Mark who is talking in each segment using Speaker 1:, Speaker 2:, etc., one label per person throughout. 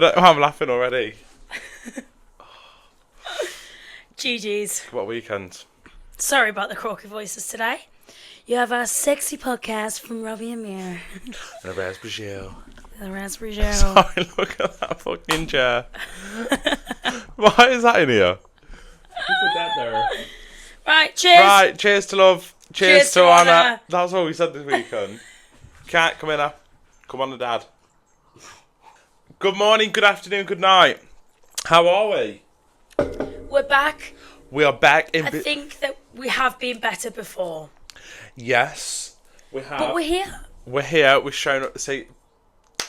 Speaker 1: I'm laughing already.
Speaker 2: GG's.
Speaker 1: What weekend?
Speaker 2: Sorry about the croaky voices today. You have a sexy podcast from Robbie and Mir.
Speaker 1: The raspberry gel.
Speaker 2: The raspberry gel.
Speaker 1: Sorry, look at that fucking chair. Why is that in here? Put that there.
Speaker 2: Right, cheers.
Speaker 1: Right, cheers to love. Cheers to Anna. That's all we said this weekend. Cat, come in now. Come on, Dad. Good morning, good afternoon, good night. How are we?
Speaker 2: We're back.
Speaker 1: We are back in...
Speaker 2: I think that we have been better before.
Speaker 1: Yes, we have.
Speaker 2: But we're here.
Speaker 1: We're here. We've shown up. See,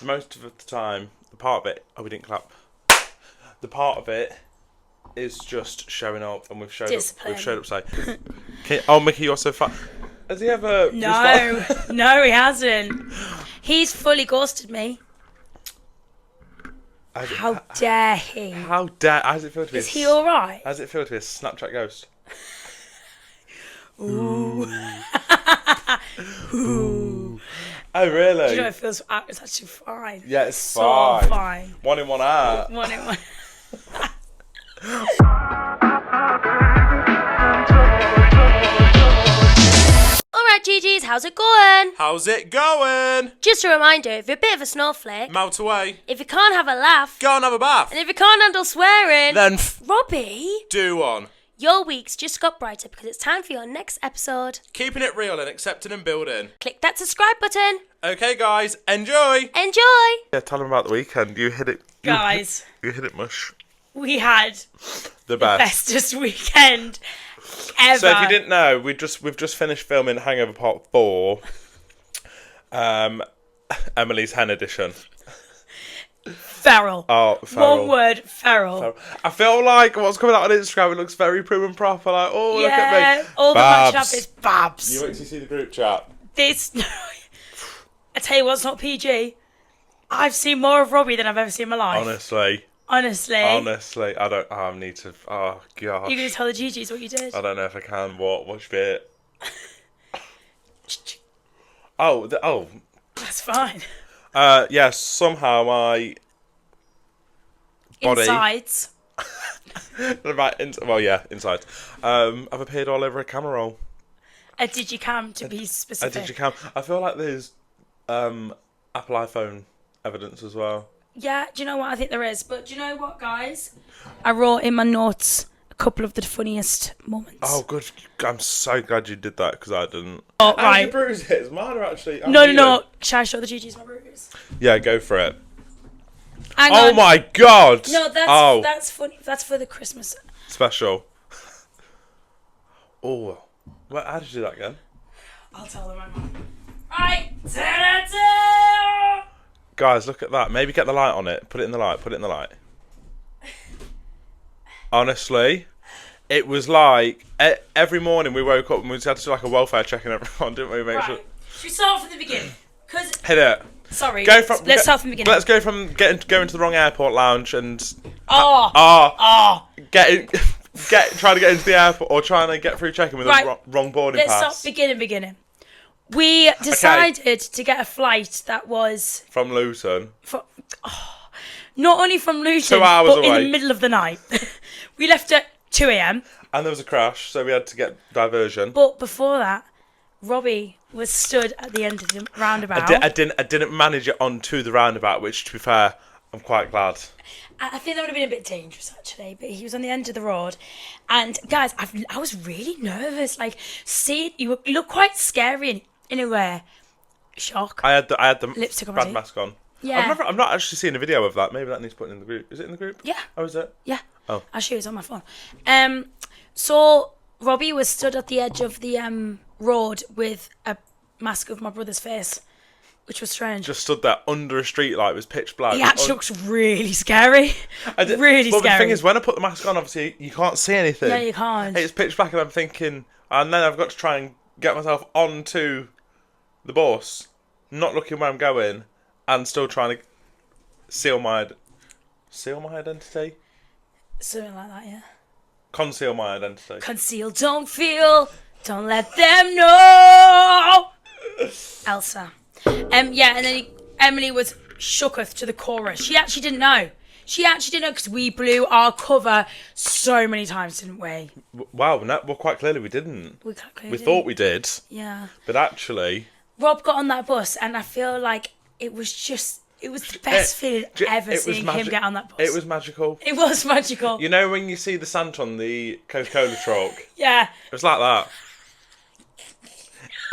Speaker 1: most of the time, the part of it... Oh, we didn't clap. The part of it is just showing up, and we've showed
Speaker 2: Discipline.
Speaker 1: up. We've showed up. Say, oh, Mickey, you're so fun. Has he ever?
Speaker 2: No, no, he hasn't. He's fully ghosted me. How dare he?
Speaker 1: How dare? How's it feel to be?
Speaker 2: Is he all right?
Speaker 1: How's it feel to be a Snapchat ghost?
Speaker 2: Ooh.
Speaker 1: Ooh. Oh, really?
Speaker 2: Do you know it feels? It's actually fine.
Speaker 1: Yeah, it's
Speaker 2: so
Speaker 1: fine.
Speaker 2: Fine.
Speaker 1: One in, one out.
Speaker 2: One in, one. Alright, GG's, how's it going?
Speaker 1: How's it going?
Speaker 2: Just a reminder, if you're a bit of a snowflake,
Speaker 1: Melt away.
Speaker 2: if you can't have a laugh,
Speaker 1: Go and have a bath.
Speaker 2: and if you can't handle swearing,
Speaker 1: Then
Speaker 2: Robbie,
Speaker 1: do one.
Speaker 2: your week's just got brighter because it's time for your next episode.
Speaker 1: Keeping it real and accepting and building.
Speaker 2: Click that subscribe button.
Speaker 1: Okay, guys, enjoy.
Speaker 2: Enjoy!
Speaker 1: Yeah, tell them about the weekend. You hit it.
Speaker 2: Guys,
Speaker 1: You hit it mush.
Speaker 2: we had
Speaker 1: The
Speaker 2: the
Speaker 1: best.
Speaker 2: bestest weekend ever.
Speaker 1: So if you didn't know, we've just finished filming Hangover Part 4. Emily's Hen edition.
Speaker 2: Feral.
Speaker 1: Oh, feral.
Speaker 2: One word, feral.
Speaker 1: I feel like what's coming out on Instagram, it looks very prim and proper. Like, oh, look at
Speaker 2: Yeah,
Speaker 1: me.
Speaker 2: all the
Speaker 1: Babs.
Speaker 2: match up is babs.
Speaker 1: You wait till you see the group chat.
Speaker 2: This, I tell you what's not PG. I've seen more of Robbie than I've ever seen in my life.
Speaker 1: Honestly, I need to. Oh gosh.
Speaker 2: You're going to tell the GGs what you did.
Speaker 1: I don't know if I can. Watch bit. Oh.
Speaker 2: That's fine.
Speaker 1: Yes. Somehow my body.
Speaker 2: Insides.
Speaker 1: Inside. I've appeared all over a camera roll.
Speaker 2: A digicam to be specific.
Speaker 1: A digicam. I feel like there's Apple iPhone evidence as well.
Speaker 2: Yeah, do you know what? I think there is. But do you know what, guys? I wrote in my notes a couple of the funniest moments.
Speaker 1: Oh, good. I'm so glad you did that because I didn't.
Speaker 2: Oh,
Speaker 1: How's
Speaker 2: right.
Speaker 1: your bruises? Mine are actually...
Speaker 2: No. Shall I show the GGs my bruise?
Speaker 1: Yeah, go for it.
Speaker 2: Hang
Speaker 1: Oh
Speaker 2: on.
Speaker 1: my god!
Speaker 2: No, that's funny. That's for the Christmas.
Speaker 1: Special. Oh. Well, how did you do that again?
Speaker 2: I'll tell them right now. Right. Ta-da-da!
Speaker 1: Guys, look at that. Maybe get the light on it. Put it in the light. Honestly, it was like every morning we woke up and we just had to do like a welfare check on everyone, didn't we? Make sure.
Speaker 2: Should we start from the beginning?
Speaker 1: Hit it.
Speaker 2: Sorry.
Speaker 1: Let's
Speaker 2: start from the beginning.
Speaker 1: Let's go from going to the wrong airport lounge and trying to get into the airport or trying to get through check-in with a wrong boarding pass.
Speaker 2: Let's start beginning. We decided to get a flight that was
Speaker 1: from Luton.
Speaker 2: Not only from Luton,
Speaker 1: 2 hours
Speaker 2: but
Speaker 1: away.
Speaker 2: in the middle of the night. We left at 2 a.m.
Speaker 1: And there was a crash, so we had to get diversion.
Speaker 2: But before that, Robbie was stood at the end of the roundabout.
Speaker 1: I didn't manage it onto the roundabout, which, to be fair, I'm quite glad.
Speaker 2: I think that would have been a bit dangerous, actually. But he was on the end of the road. And, guys, I was really nervous. Like, you look quite scary in a way. Shock.
Speaker 1: I had the
Speaker 2: lipstick
Speaker 1: bad
Speaker 2: already.
Speaker 1: mask on.
Speaker 2: Yeah.
Speaker 1: I've not actually seen a video of that. Maybe that needs putting in the group. Is it in the group?
Speaker 2: Yeah.
Speaker 1: Oh, is it?
Speaker 2: Yeah.
Speaker 1: Oh.
Speaker 2: I'll show you. It's on my phone. So Robbie was stood at the edge of the road with a mask of my brother's face, which was strange.
Speaker 1: Just stood there under a street light. It was pitch black.
Speaker 2: He actually looks really scary. Really
Speaker 1: But
Speaker 2: scary.
Speaker 1: the thing is, when I put the mask on, obviously, you can't see anything.
Speaker 2: Yeah, you can't.
Speaker 1: It's pitch black, and I'm thinking... And then I've got to try and get myself onto the bus, not looking where I'm going, and still trying to seal my identity?
Speaker 2: Something like that, yeah.
Speaker 1: Conceal my identity.
Speaker 2: Conceal, don't feel, don't let them know. Elsa. And then Emily was shooketh to the chorus. She actually didn't know. She actually didn't know because we blew our cover so many times, didn't we?
Speaker 1: Wow, no, well, quite clearly we didn't. We thought we did,
Speaker 2: Yeah.
Speaker 1: but actually...
Speaker 2: Rob got on that bus and I feel like it was the best feeling ever seeing him get on that bus.
Speaker 1: It was magical.
Speaker 2: It was magical.
Speaker 1: You know when you see the Santa on the Coca-Cola truck?
Speaker 2: Yeah.
Speaker 1: It was like that.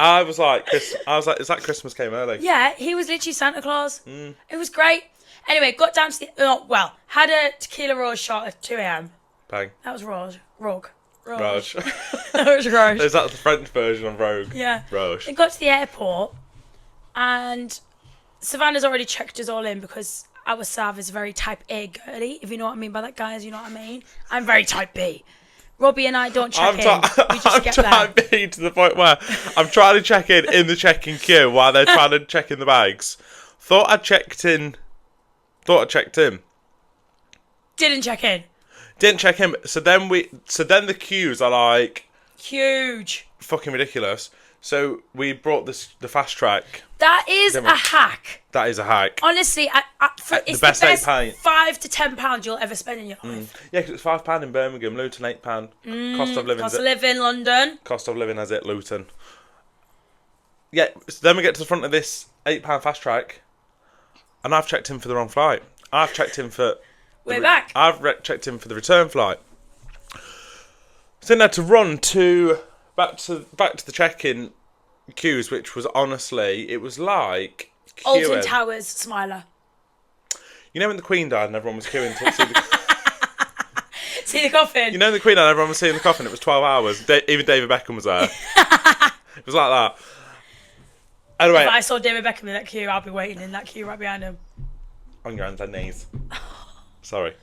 Speaker 1: I was like, is that Christmas came early?
Speaker 2: Yeah, he was literally Santa Claus. It was great. Anyway, got down to the... had a tequila Rose shot at 2 a.m.
Speaker 1: Bang.
Speaker 2: That was Rogue.
Speaker 1: Raj.
Speaker 2: That was Rogue.
Speaker 1: Is that the French version of Rogue?
Speaker 2: Yeah.
Speaker 1: Raj.
Speaker 2: We got to the airport and Savannah's already checked us all in because our Sav is very type A girly, if you know what I mean by that, guys, you know what I mean? I'm very type B. Robbie and I don't check in. We just get there.
Speaker 1: I'm type B to the point where I'm trying to check in the check-in queue while they're trying to check in the bags. Thought I checked in.
Speaker 2: Didn't check in.
Speaker 1: Didn't check in. So then the queues are like
Speaker 2: huge,
Speaker 1: fucking ridiculous. So we brought the fast track.
Speaker 2: That is a hack.
Speaker 1: That is a hack.
Speaker 2: Honestly, it's the best £5 to £10 you'll ever spend in your life.
Speaker 1: Yeah, because it's £5 in Birmingham, Luton £8. Cost of living.
Speaker 2: London.
Speaker 1: Cost of living as it Luton. Yeah. So then we get to the front of this £8 fast track, and I've checked in for the wrong flight. I've checked in for.
Speaker 2: We're back.
Speaker 1: I've checked in for the return flight. So then I had to run back to the check-in queues, which was honestly, it was like queuing.
Speaker 2: Alton Towers, Smiler.
Speaker 1: You know when the Queen died and everyone was queuing to see the...
Speaker 2: see the coffin?
Speaker 1: You know when the Queen died and everyone was seeing the coffin? It was 12 hours. Even David Beckham was there. It was like that. Anyway.
Speaker 2: If I saw David Beckham in that queue, I'd be waiting in that queue right behind him.
Speaker 1: On your hands and knees. Sorry.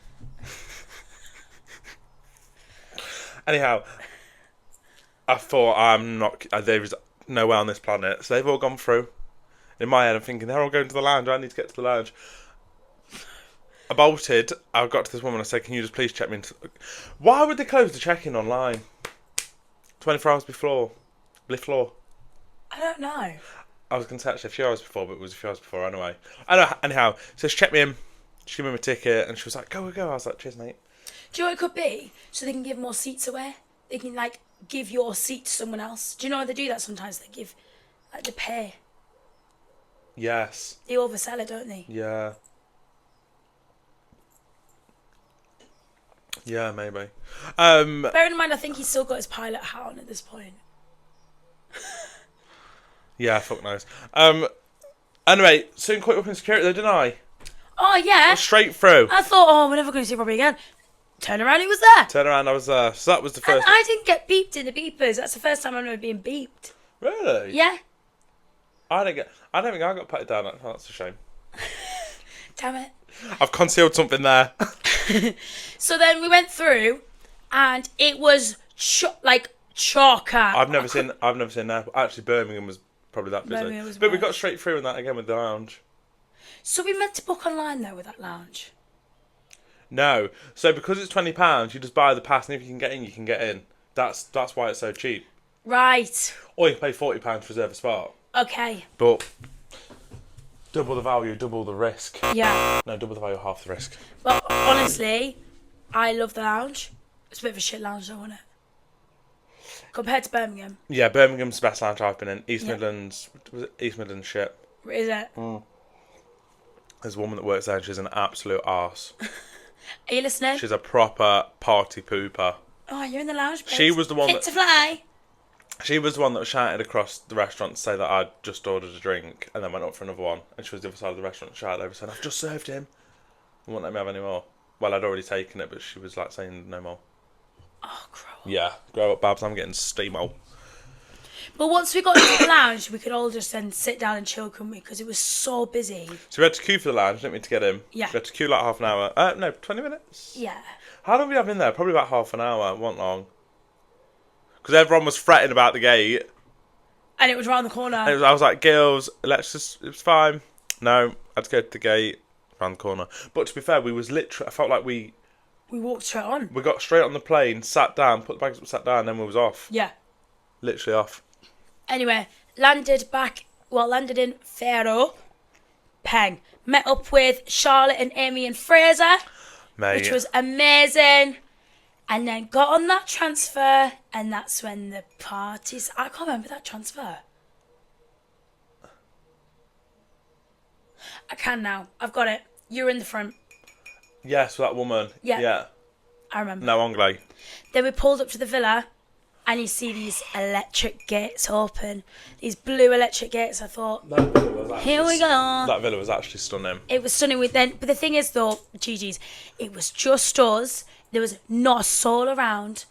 Speaker 1: Anyhow, I thought there is no way on this planet. So they've all gone through. In my head, I'm thinking, they're all going to the lounge. I need to get to the lounge. I bolted. I got to this woman. I said, can you just please check me into... Why would they close the check-in online? 24 hours before.
Speaker 2: I don't know.
Speaker 1: I was going to say actually a few hours before, but it was a few hours before anyway. Anyhow, so she checked me in. She gave me my ticket, and she was like, go. I was like, cheers, mate.
Speaker 2: Do you know what it could be? So they can give more seats away. They can, give your seat to someone else. Do you know how they do that sometimes? They give, they pay.
Speaker 1: Yes.
Speaker 2: They oversell it, don't they?
Speaker 1: Yeah. Yeah, maybe.
Speaker 2: Bearing in mind, I think he's still got his pilot hat on at this point.
Speaker 1: Yeah, fuck knows. Anyway, soon quit up in security though, didn't I?
Speaker 2: Oh, yeah.
Speaker 1: Straight through.
Speaker 2: I thought, we're never going to see Robbie again. Turn around, he was there.
Speaker 1: Turn around, I was there. So that was the first...
Speaker 2: And I didn't get beeped in the beepers. That's the first time I've ever been beeped.
Speaker 1: Really?
Speaker 2: Yeah.
Speaker 1: I don't think I got patted down. That's a shame.
Speaker 2: Damn it.
Speaker 1: I've concealed something there.
Speaker 2: So then we went through, and it was chalker.
Speaker 1: I've never seen that. Actually, Birmingham was probably that busy. But we got straight through in that again with the lounge.
Speaker 2: So we meant to book online though with that lounge.
Speaker 1: No. So because it's £20, you just buy the pass, and if you can get in, you can get in. That's why it's so cheap.
Speaker 2: Right.
Speaker 1: Or you can pay £40 to reserve a spot.
Speaker 2: Okay.
Speaker 1: But double the value, double the risk.
Speaker 2: Yeah.
Speaker 1: No, double the value, half the risk.
Speaker 2: Well, honestly, I love the lounge. It's a bit of a shit lounge though, isn't it? Compared to Birmingham.
Speaker 1: Yeah, Birmingham's the best lounge I've been in. East Midlands, was it East Midlands shit?
Speaker 2: Is it?
Speaker 1: There's a woman that works there and she's an absolute arse.
Speaker 2: Are you listening?
Speaker 1: She's a proper party pooper.
Speaker 2: Oh, you're in the lounge, babes.
Speaker 1: She was the one
Speaker 2: Fit to fly.
Speaker 1: She was the one that was shouted across the restaurant to say that I'd just ordered a drink and then went up for another one. And she was the other side of the restaurant and shouted over saying, I've just served him. I won't let me have any more. Well, I'd already taken it, but she was saying no more.
Speaker 2: Oh, grow up.
Speaker 1: Yeah, grow up, Babs. I'm getting steamo.
Speaker 2: But once we got into the lounge, we could all just then sit down and chill, couldn't we? Because it was so busy.
Speaker 1: So we had to queue for the lounge, didn't we, to get in?
Speaker 2: Yeah.
Speaker 1: We had to queue half an hour. No, 20 minutes?
Speaker 2: Yeah.
Speaker 1: How long did we have in there? Probably about half an hour. It wasn't long. Because everyone was fretting about the gate.
Speaker 2: And it was round the corner.
Speaker 1: I was like, girls, it was fine. No, I had to go to the gate, round the corner. But to be fair, I felt like we
Speaker 2: walked straight on.
Speaker 1: We got straight on the plane, sat down, put the bags up, sat down, then we was off.
Speaker 2: Yeah.
Speaker 1: Literally off.
Speaker 2: Anyway, landed in Faro. Peng. Met up with Charlotte and Amy and Fraser.
Speaker 1: Mate.
Speaker 2: which was amazing. And then got on that transfer, and that's when the parties. I can't remember that transfer. I can now. I've got it. You're in the front.
Speaker 1: Yes, that woman.
Speaker 2: Yeah. I remember.
Speaker 1: No, Anglais.
Speaker 2: Then we pulled up to the villa, and you see these electric gates open. These blue electric gates. I thought, here we go.
Speaker 1: That villa was actually stunning.
Speaker 2: It was stunning. But the thing is, though, GG's, it was just us. There was not a soul around.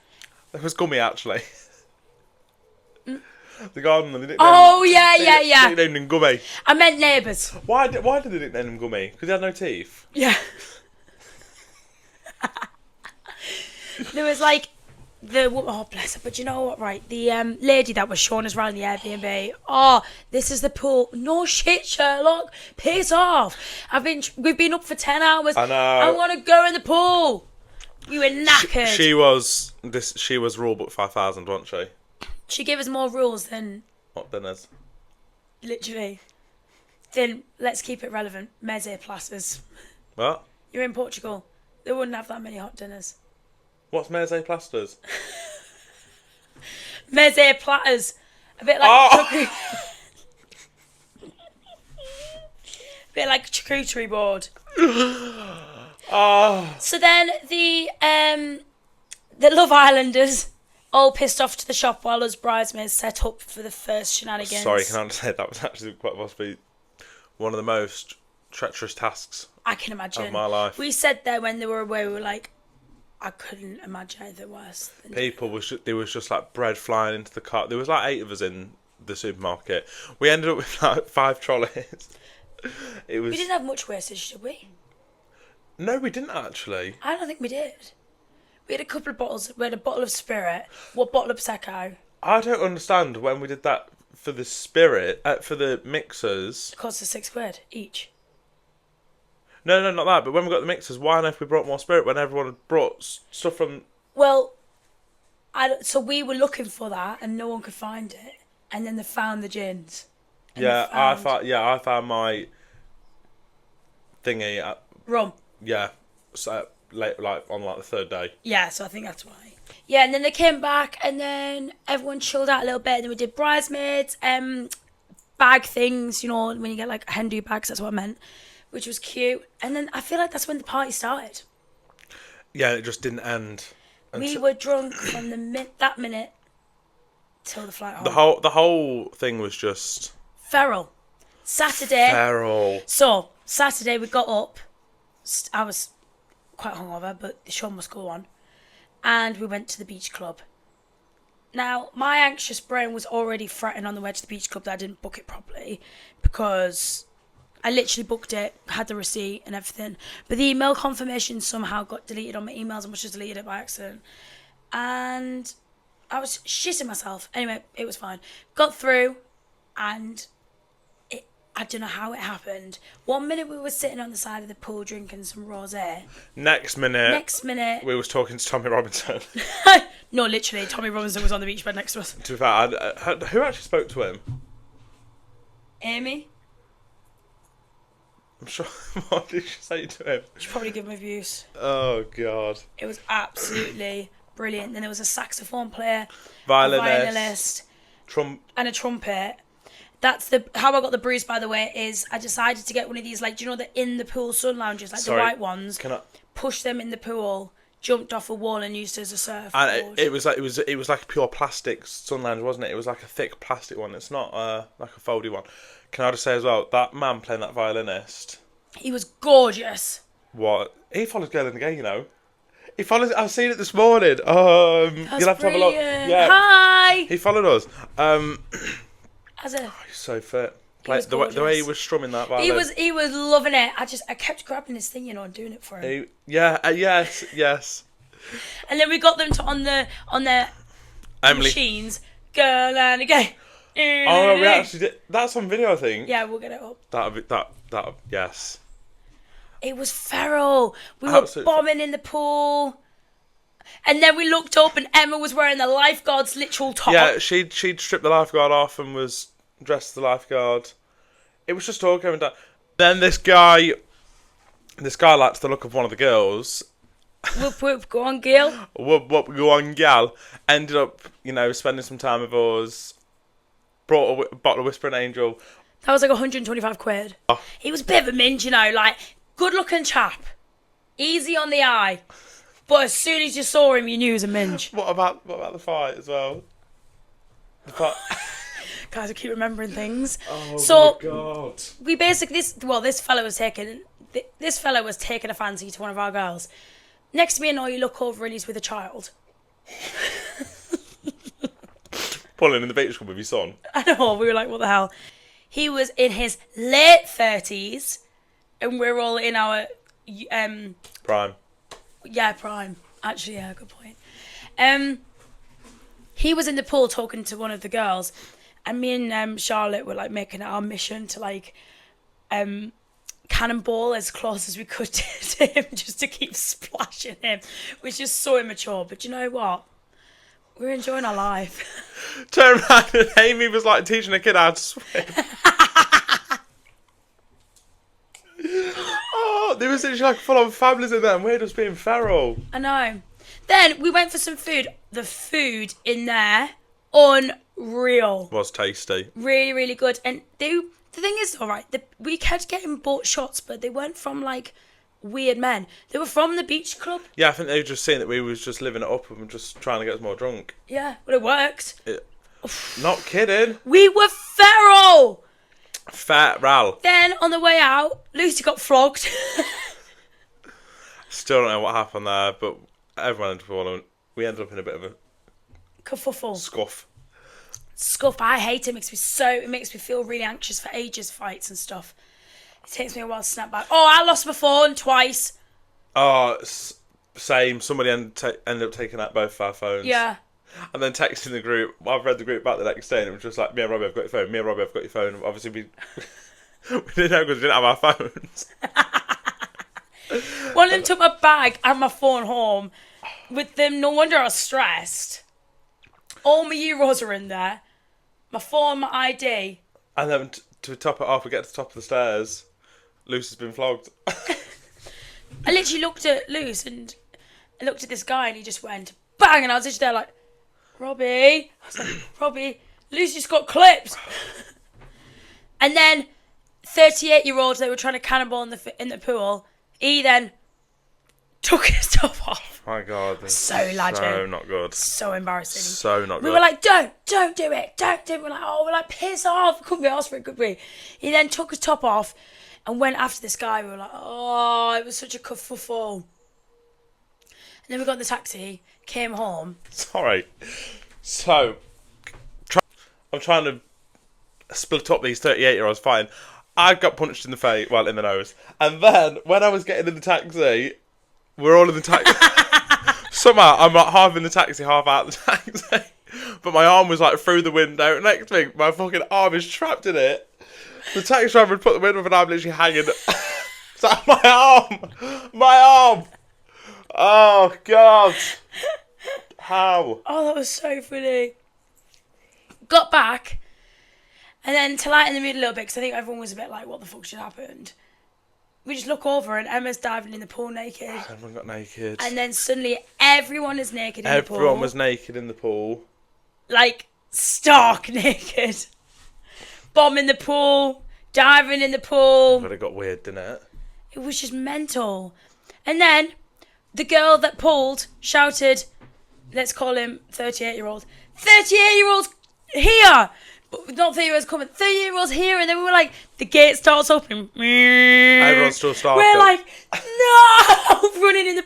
Speaker 1: It was Gummy, actually. The gardener. They didn't
Speaker 2: yeah.
Speaker 1: They named him Gummy.
Speaker 2: I meant neighbours.
Speaker 1: Why did they name him Gummy? Because he had no teeth.
Speaker 2: Yeah. There was like oh bless her, but you know what, right? The lady that was showing us around the Airbnb. Oh, this is the pool. No shit, Sherlock. Piss off. We've been up for 10 hours.
Speaker 1: I know.
Speaker 2: I want to go in the pool. We were knackered.
Speaker 1: She was rule book 5,000, wasn't she?
Speaker 2: She gave us more rules than
Speaker 1: What dinners?
Speaker 2: literally. Then let's keep it relevant. Meze plasters.
Speaker 1: What?
Speaker 2: You're in Portugal. They wouldn't have that many hot dinners.
Speaker 1: What's Meze plasters?
Speaker 2: Meze platters. A bit like a bit like a charcuterie board. So then the Love Islanders all pissed off to the shop while us bridesmaids set up for the first shenanigans.
Speaker 1: Sorry, can I just say that was actually quite possibly one of the most treacherous tasks
Speaker 2: I can imagine
Speaker 1: of my life.
Speaker 2: We said there when they were away, we were like, I couldn't imagine anything worse.
Speaker 1: There was just like bread flying into the car. There was like 8 of us in the supermarket. We ended up with like 5 trolleys. We
Speaker 2: didn't have much wastage, did we?
Speaker 1: No, we didn't actually.
Speaker 2: I don't think we did. We had a couple of bottles. We had a bottle of Spirit. What bottle of Prosecco?
Speaker 1: I don't understand when we did that for the spirit, for the mixers.
Speaker 2: It cost us £6 each.
Speaker 1: No, not that. But when we got the mixers, why on earth we brought more spirit when everyone had brought stuff from?
Speaker 2: Well, so we were looking for that and no one could find it, and then they found the gins.
Speaker 1: I found my thingy.
Speaker 2: Rum.
Speaker 1: Yeah, so late, like on like the 3rd day.
Speaker 2: Yeah, so I think that's why. Yeah, and then they came back, and then everyone chilled out a little bit, and then we did bridesmaids, bag things, you know, when you get like hen do bags, that's what I meant, which was cute. And then I feel like that's when the party started.
Speaker 1: Yeah, it just didn't end.
Speaker 2: We were drunk from that minute till the flight home.
Speaker 1: The whole thing was just
Speaker 2: feral. Saturday.
Speaker 1: Feral.
Speaker 2: So Saturday we got up. I was quite hungover, but the show must go on. And we went to the beach club. Now, my anxious brain was already fretting on the way to the beach club that I didn't book it properly, because I literally booked it, had the receipt and everything. But the email confirmation somehow got deleted on my emails. I must have deleted it by accident. And I was shitting myself. Anyway, it was fine. Got through, and I don't know how it happened. 1 minute we were sitting on the side of the pool drinking some rosé.
Speaker 1: Next minute, we was talking to Tommy Robinson.
Speaker 2: No, literally, Tommy Robinson was on the beach bed next to us.
Speaker 1: To be fair, who actually spoke to him?
Speaker 2: Amy.
Speaker 1: I'm sure. What did she say to him?
Speaker 2: She probably give him abuse.
Speaker 1: Oh God.
Speaker 2: It was absolutely brilliant. Then there was a saxophone player,
Speaker 1: violinist,
Speaker 2: and a trumpet. That's how I got the bruise, by the way, is I decided to get one of these, like, do you know, the in the pool sun lounges, like the white ones. Push them in the pool, jumped off a wall and used it as a surfboard.
Speaker 1: And it was like a pure plastic sun lounge, wasn't it? It was like a thick plastic one. It's not like a foldy one. Can I just say as well, that man playing that violinist,
Speaker 2: he was gorgeous.
Speaker 1: What? He follows Girl in the Game, you know. He follows. I've seen it this morning. You'll have to have a look. Yeah.
Speaker 2: Hi.
Speaker 1: He followed us.
Speaker 2: He's
Speaker 1: so fit. Like the way he was strumming that violin.
Speaker 2: He was loving it. I kept grabbing his thing, you know, and doing it for him.
Speaker 1: Yes.
Speaker 2: And then we got them on their machines. Girl and again.
Speaker 1: Oh, we actually did. That's on video, I think.
Speaker 2: Yeah, we'll get it up.
Speaker 1: That yes.
Speaker 2: It was feral. We were bombing in the pool. And then we looked up and Emma was wearing the lifeguard's literal top.
Speaker 1: Yeah, she'd stripped the lifeguard off and was dressed as the lifeguard. It was just all going down. Then this guy likes the look of one of the girls,
Speaker 2: Whoop whoop, go on, Gil.
Speaker 1: What go on, gal? Ended up, spending some time with us. Brought a bottle of Whispering Angel.
Speaker 2: That was like 125 quid.
Speaker 1: Oh.
Speaker 2: He was a bit of a minge, like, good looking chap. Easy on the eye. But as soon as you saw him, you knew he was a minge.
Speaker 1: What about the fight as well? The fight.
Speaker 2: Guys, I keep remembering things.
Speaker 1: Oh
Speaker 2: so,
Speaker 1: my god.
Speaker 2: We basically, this fella was taking a fancy to one of our girls. Next to me and all, you look over and he's with a child.
Speaker 1: Pulling in the beach club with your son.
Speaker 2: I know, we were like, what the hell? He was in his late 30s and we're all in our...
Speaker 1: Prime.
Speaker 2: Yeah, prime. Actually, yeah, good point. He was in the pool talking to one of the girls and me and Charlotte were like making it our mission to like... cannonball as close as we could to him just to keep splashing him, which is so immature. But you know what? We're enjoying our life.
Speaker 1: Turn around and Amy was like teaching a kid how to swim. Oh, there was literally like full-on families in there and we're just being feral.
Speaker 2: I know. Then we went for some food. The food in there, unreal.
Speaker 1: Was tasty.
Speaker 2: Really, really good. And the thing is, all right, we kept getting bought shots, but they weren't from like weird men. They were from the beach club.
Speaker 1: Yeah, I think they were just seeing that we was just living it up and just trying to get us more drunk.
Speaker 2: Yeah, well, it worked.
Speaker 1: Not kidding.
Speaker 2: We were feral.
Speaker 1: Feral.
Speaker 2: Then on the way out, Lucy got flogged.
Speaker 1: Still don't know what happened there, but everyone we ended up in a bit of a
Speaker 2: Kerfuffle.
Speaker 1: scuff.
Speaker 2: I hate it. It makes me feel really anxious for ages, fights and stuff. It takes me a while to snap back. Oh, I lost my phone twice.
Speaker 1: Oh, same. Somebody ended up taking out both of our phones.
Speaker 2: Yeah.
Speaker 1: And then texting the group. I've read the group back the next day and it was just like, me and Robbie have got your phone. Me and Robbie have got your phone. Obviously, we didn't know because we didn't have our phones.
Speaker 2: One of them took my bag and my phone home. With them, no wonder I was stressed. All my euros are in there. My phone, my ID.
Speaker 1: And then to top it off, we get to the top of the stairs. Lucy's been flogged.
Speaker 2: I literally looked at Luce and I looked at this guy and he just went bang, and I was just there like, Robbie. I was like, Robbie, Luce just got clipped. And then 38-year-olds they were trying to cannonball in the pool. He then took his top off.
Speaker 1: My God.
Speaker 2: So laggy.
Speaker 1: So not good.
Speaker 2: So embarrassing.
Speaker 1: So not good.
Speaker 2: We were like, don't do it. Don't do it. We're like, piss off. Couldn't be asked for it, could we? He then took his top off and went after this guy. We were like, oh, it was such a kerfuffle. And then we got in the taxi, came home.
Speaker 1: Sorry. So, I'm trying to split up these 38-year-olds fighting. I got punched in the face, well, in the nose. And then, when I was getting in the taxi, we're all in the taxi. Somehow, I'm like half in the taxi, half out of the taxi. But my arm was like through the window. Next thing, my fucking arm is trapped in it. The taxi driver had put the window up and I'm literally hanging. So my arm! Oh, God. How?
Speaker 2: Oh, that was so funny. Got back, and then to lighten the mood a little bit, because I think everyone was a bit like, what the fuck just happened? We just look over and Emma's diving in the pool naked.
Speaker 1: Everyone got naked.
Speaker 2: And then suddenly everyone is naked in the pool.
Speaker 1: Everyone was naked in the pool.
Speaker 2: Like, stark naked. Bomb in the pool, diving in the pool.
Speaker 1: But it got weird, didn't it?
Speaker 2: It was just mental. And then the girl that pulled shouted, let's call him 38-year-old. 38-year-olds here! But not 30-year-olds coming, 30-year-olds here. And then we were like, the gate starts opening.
Speaker 1: Everyone's still starting.
Speaker 2: We're like, no! Running out of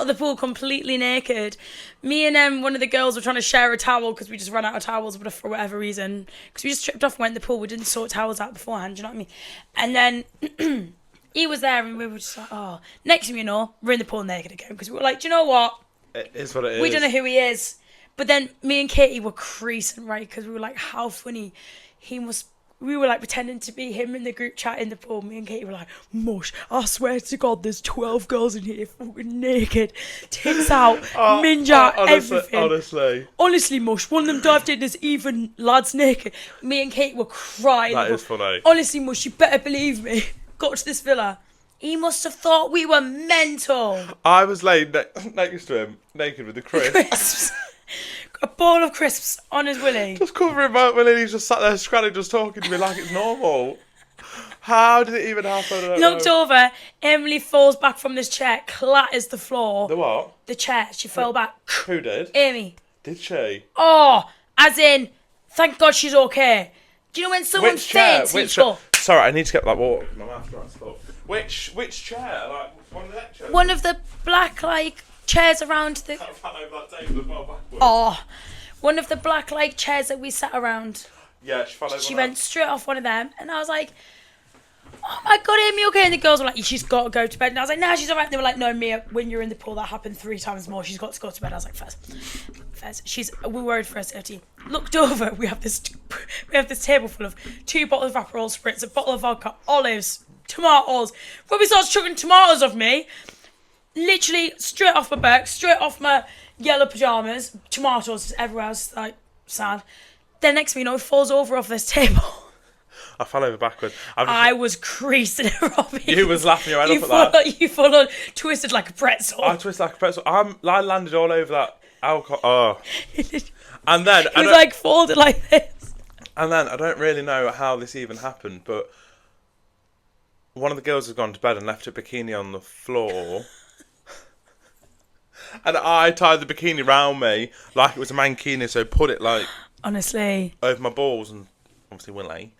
Speaker 2: the pool completely naked. Me and one of the girls were trying to share a towel because we just ran out of towels for whatever reason. Because we just tripped off and went in the pool. We didn't sort towels out beforehand, do you know what I mean? And then he was there and we were just like, oh. Next thing you know, we're in the pool naked again. Because we were like, do you know what?
Speaker 1: It is what it is.
Speaker 2: We don't know who he is. But then me and Katie were creasing, right? Because we were like, how funny he must... We were like pretending to be him in the group chat in the pool. Me and Katie were like, mush, I swear to God, there's 12 girls in here fucking naked. Tits out, minge out, everything. Honestly, mush, one of them dived in, there's even lads naked. Me and Kate were crying.
Speaker 1: That is funny.
Speaker 2: Honestly, mush, you better believe me. Got to this villa. He must have thought we were mental.
Speaker 1: I was laying next to him, naked with the crisp.
Speaker 2: Crisps. A ball of crisps on his willy.
Speaker 1: Just covering my willy. He's just sat there scratching, just talking to me like it's normal. How did it even happen? I don't
Speaker 2: Looked
Speaker 1: know.
Speaker 2: over. Emily falls back from this chair, clatters the floor.
Speaker 1: The what?
Speaker 2: The chair. She fell back.
Speaker 1: Who did?
Speaker 2: Amy.
Speaker 1: Did she?
Speaker 2: Oh, as in, thank God she's okay. Do you know when someone
Speaker 1: Which chair?
Speaker 2: faints?
Speaker 1: Which
Speaker 2: you fall?
Speaker 1: Sorry, I need to get that water. My mouth's dry as fuck. Which chair? Like one of the lectures?
Speaker 2: One of the black chairs around the.
Speaker 1: I fell over that table as well backwards.
Speaker 2: Oh, one of the black chairs that we sat around.
Speaker 1: Yeah, she fell over.
Speaker 2: She
Speaker 1: that.
Speaker 2: went straight off one of them, and I was like, "Oh my God, Amy, okay?" And the girls were like, "She's got to go to bed." And I was like, "Nah, she's alright." And they were like, "No, Mia, when you're in the pool, that happened 3 times more. She's got to go to bed." I was like, Fez, we're worried for her safety." Looked over, we have this table full of 2 bottles of Aperol Spritz, a bottle of vodka, olives, tomatoes. Robbie starts chucking tomatoes off me, literally straight off my back, straight off my yellow pajamas, tomatoes everywhere. I was like, sad. Then next thing you know, he falls over off this table.
Speaker 1: I fell over backwards.
Speaker 2: I was creasing it, Robbie.
Speaker 1: You was laughing your head off at that.
Speaker 2: You full on twisted like a pretzel.
Speaker 1: I twisted like a pretzel. I landed all over that alcohol. Oh. And then
Speaker 2: He was like folded like this.
Speaker 1: And then I don't really know how this even happened, but one of the girls had gone to bed and left her bikini on the floor. And I tied the bikini round me like it was a mankini, so put it like
Speaker 2: honestly
Speaker 1: over my balls and obviously Willie.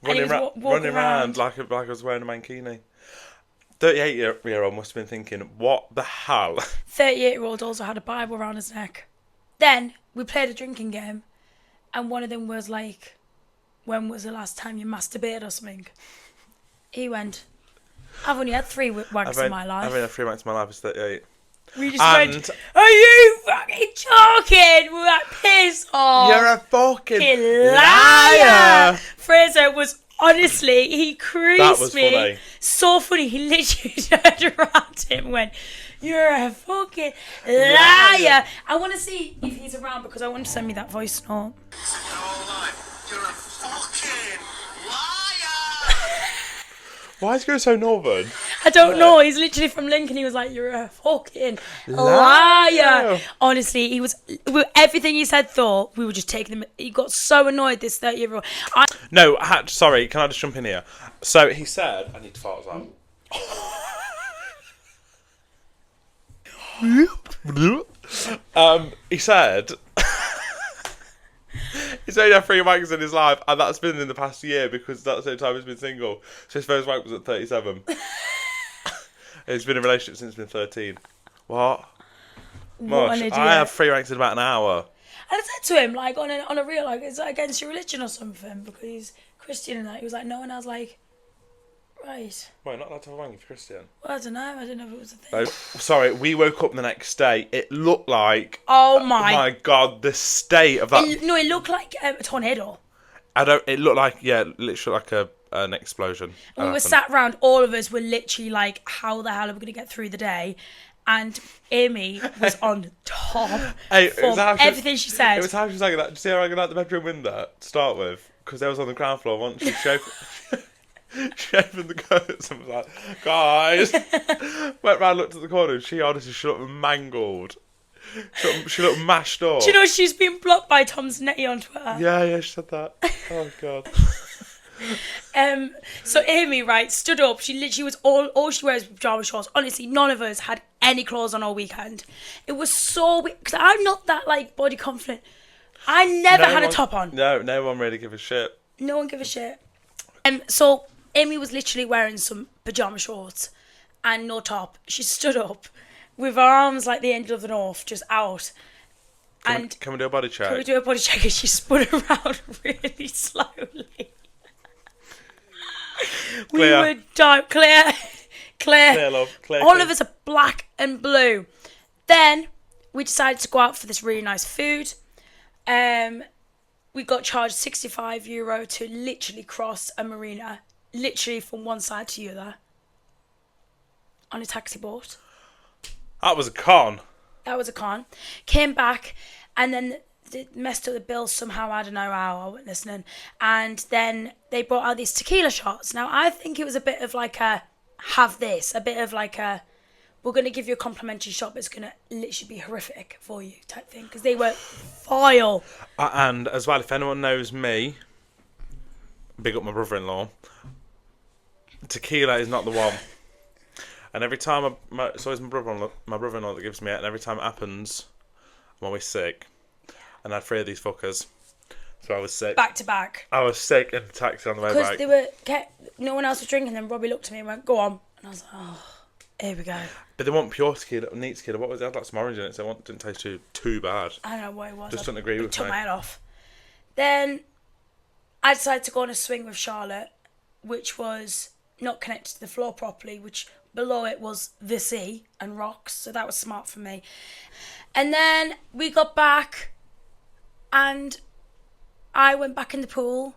Speaker 1: Running
Speaker 2: walking around
Speaker 1: like I was wearing a mankini. 38-year-old must have been thinking, what the hell?
Speaker 2: 38-year-old also had a Bible around his neck. Then we played a drinking game, and one of them was like, "When was the last time you masturbated or something?" He went, "I've only had 3 wanks in my life."
Speaker 1: I've only had 3 wanks in my life. It's 38.
Speaker 2: We just went, "Are you fucking joking?" We were like, "Piss off.
Speaker 1: You're a fucking
Speaker 2: liar." Fraser was honestly, he creased
Speaker 1: That was
Speaker 2: me.
Speaker 1: funny.
Speaker 2: So funny. He literally turned around him and went, "You're a fucking liar." I want to see if he's around because I want to send me that voice note.
Speaker 1: You're a fucking liar. Why is he going so northern?
Speaker 2: I don't know. He's literally from Lincoln. He was like, "You're a fucking liar." Honestly, he was. Everything he said, though, we were just taking him. He got so annoyed. This 30-year-old.
Speaker 1: No, sorry. Can I just jump in here? So he said, "I need to fart as well." He said. He's only had 3 wanks in his life, and that's been in the past year because that's the only time he's been single. So his first wank was at 37. He's been in a relationship since he's been 13. What?
Speaker 2: What an idiot.
Speaker 1: I have 3 wanks in about an hour.
Speaker 2: And I said to him, like, on a real, like, is that against your religion or something? Because he's Christian and that. He was like, no. And I was like, right.
Speaker 1: Wait, not allowed to have a wank if you're Christian?
Speaker 2: Well, I don't know. I didn't know if it was a thing.
Speaker 1: No, sorry, we woke up the next day. It looked like...
Speaker 2: Oh, my
Speaker 1: God, the state of that...
Speaker 2: It looked like a tornado.
Speaker 1: It looked like, yeah, literally like an explosion.
Speaker 2: And we were sat round, all of us were literally like, how the hell are we going to get through the day? And Amy was on top everything she said.
Speaker 1: It was how she was like that. Did you see her hanging out the bedroom window to start with? Because they was on the ground floor once. She opened the curtains and was like, guys. Went round, looked at the corner, and she honestly looked mangled. She looked mashed up.
Speaker 2: Do you know she's been blocked by Tom's Netty on Twitter?
Speaker 1: Yeah, she said that. Oh, God.
Speaker 2: So Amy, right, stood up. She literally was all she wears was pajama shorts. Honestly, none of us had any clothes on all weekend. It was so weird because I'm not that like body confident. I never had a top on.
Speaker 1: No one really give a shit.
Speaker 2: No one give a shit. So Amy was literally wearing some pajama shorts and no top. She stood up with her arms like the angel of the north, just out.
Speaker 1: Can we do a body check?
Speaker 2: Can we do a body check? And she spun around really slowly. We were dark, clear,
Speaker 1: love, clear.
Speaker 2: All of us are black and blue. Then we decided to go out for this really nice food. We got charged €65 to literally cross a marina, literally from one side to the other, on a taxi boat.
Speaker 1: That was a con.
Speaker 2: That was a con. Came back, and then messed up the bill somehow. I don't know how. I wasn't listening. And then they brought out these tequila shots. Now, I think it was a bit of like a, have this. A bit of like a, we're going to give you a complimentary shot, but it's going to literally be horrific for you type thing. Because they were vile.
Speaker 1: And as well, if anyone knows me, big up my brother-in-law, tequila is not the one. And every time, it's always my brother-in-law that gives me it, and every time it happens, I'm always sick. And I had 3 of these fuckers. So I was sick.
Speaker 2: Back to back.
Speaker 1: I was sick in the taxi on the way back.
Speaker 2: Because no one else was drinking, then Robbie looked at me and went, go on. And I was like, oh, here we go.
Speaker 1: But they want pure tequila, neat tequila. What was it? It had like some orange in it, so it didn't taste too bad.
Speaker 2: I don't know what it was.
Speaker 1: Just didn't agree with me.
Speaker 2: Took my head off. Then I decided to go on a swing with Charlotte, which was not connected to the floor properly, which below it was the sea and rocks, so that was smart for me. And then we got back, and I went back in the pool.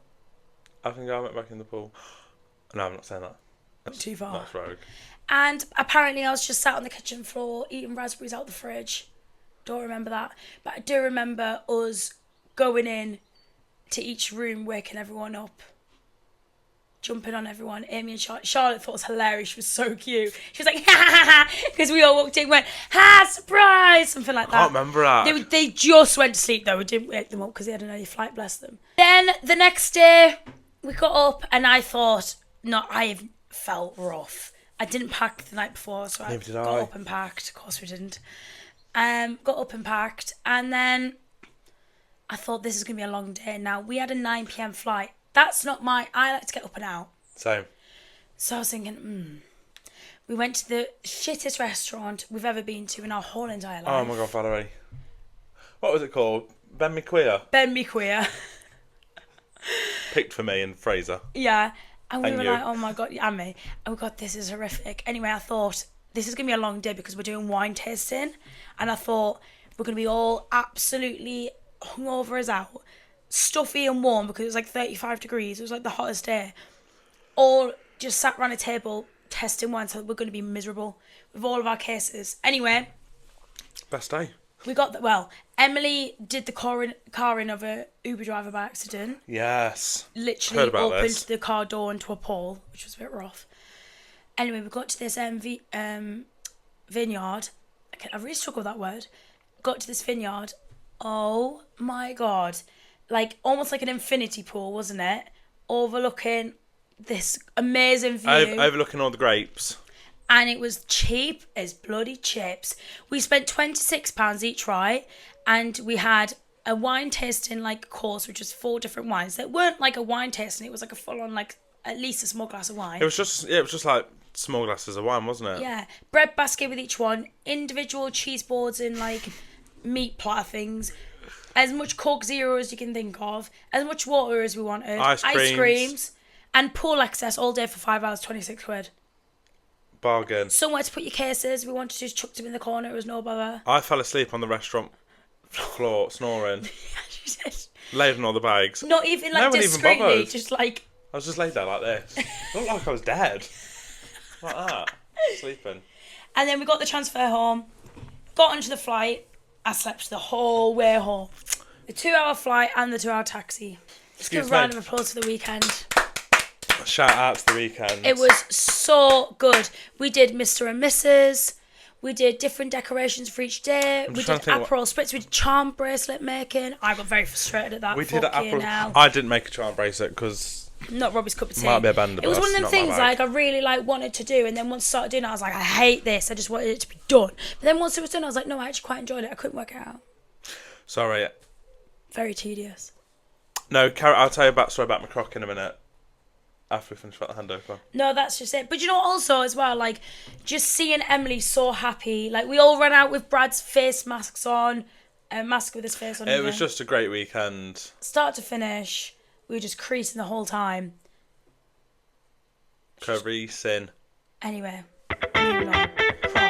Speaker 1: I think I went back in the pool. No, I'm not saying that. That's
Speaker 2: too far.
Speaker 1: That's rogue.
Speaker 2: And apparently I was just sat on the kitchen floor eating raspberries out the fridge. Don't remember that. But I do remember us going in to each room, waking everyone up. Jumping on everyone. Amy and Charlotte thought it was hilarious. She was so cute. She was like, ha ha ha, because we all walked in and went, ha, surprise, something like that.
Speaker 1: I can't remember that.
Speaker 2: They just went to sleep though. We didn't wake them up because they had an early flight, bless them. Then the next day, we got up and I thought, no, I felt rough. I didn't pack the night before, so I got up and packed. Of course we didn't. Got up and packed, and then I thought this is going to be a long day. Now, we had a 9 p.m. flight. That's not I like to get up and out.
Speaker 1: Same.
Speaker 2: So I was thinking, We went to the shittest restaurant we've ever been to in our whole entire life.
Speaker 1: Oh my God, Valerie. What was it called? Ben McQueer?
Speaker 2: Ben McQueer.
Speaker 1: Picked for me and Fraser.
Speaker 2: Yeah. And we were
Speaker 1: you.
Speaker 2: like, oh my God, and me. Oh God, this is horrific. Anyway, I thought, this is going to be a long day because we're doing wine tasting. And I thought, we're going to be all absolutely hungover as out. Stuffy and warm because it was like 35 degrees. It was like the hottest day. All just sat around a table testing wine, so we're going to be miserable with all of our cases. Anyway.
Speaker 1: Best day.
Speaker 2: We got Emily did the car in of a Uber driver by accident.
Speaker 1: Yes.
Speaker 2: Literally opened the car door into a pole, which was a bit rough. Anyway, we got to this vineyard. I really struggle with that word. Got to this vineyard. Oh my God. Like, almost like an infinity pool, wasn't it? Overlooking this amazing view.
Speaker 1: Overlooking all the grapes.
Speaker 2: And it was cheap as bloody chips. We spent £26 each, right? And we had a wine tasting like course, which was 4 different wines that weren't like a wine tasting. It was like a full on, like, at least a small glass of wine.
Speaker 1: It was just like small glasses of wine, wasn't it?
Speaker 2: Yeah. Bread basket with each one. Individual cheese boards and like meat platter things. As much Coke Zero as you can think of. As much water as we wanted.
Speaker 1: Ice creams.
Speaker 2: And pool access all day for 5 hours, 26 quid.
Speaker 1: Bargain.
Speaker 2: Somewhere to put your cases. We wanted to just chuck them in the corner. It was no bother.
Speaker 1: I fell asleep on the restaurant floor, snoring.
Speaker 2: She said.
Speaker 1: Laid on all the bags.
Speaker 2: Not even like
Speaker 1: no
Speaker 2: discreetly,
Speaker 1: one even
Speaker 2: just like.
Speaker 1: I was just laid there like this. I looked like I was dead. Like that. Sleeping.
Speaker 2: And then we got the transfer home. Got onto the flight. I slept the whole way home. The 2-hour flight and the 2-hour taxi. Just give a round of applause for the weekend.
Speaker 1: Shout out to the weekend.
Speaker 2: It was so good. We did Mr. and Mrs. We did different decorations for each day. We did Aperol spritz. We did charm bracelet making. I got very frustrated at that.
Speaker 1: We did Aperol. I didn't make a charm bracelet because
Speaker 2: not Robbie's cup of tea.
Speaker 1: Might be a band of
Speaker 2: It was
Speaker 1: us,
Speaker 2: one of them things like I really wanted to do, and then once I started doing it, I was like, I hate this. I just wanted it to be done. But then once it was done, I was like, no, I actually quite enjoyed it. I couldn't work it out.
Speaker 1: Sorry.
Speaker 2: Very tedious.
Speaker 1: No, I'll tell you a story about my croc in a minute. After we finish about the handover.
Speaker 2: No, that's just it. But you know, also as well, like, just seeing Emily so happy. Like, we all ran out with Brad's face masks on, a mask with his face on.
Speaker 1: It was just a great weekend.
Speaker 2: Start to finish, we were just creasing the whole time.
Speaker 1: Creasing.
Speaker 2: Anyway, moving on.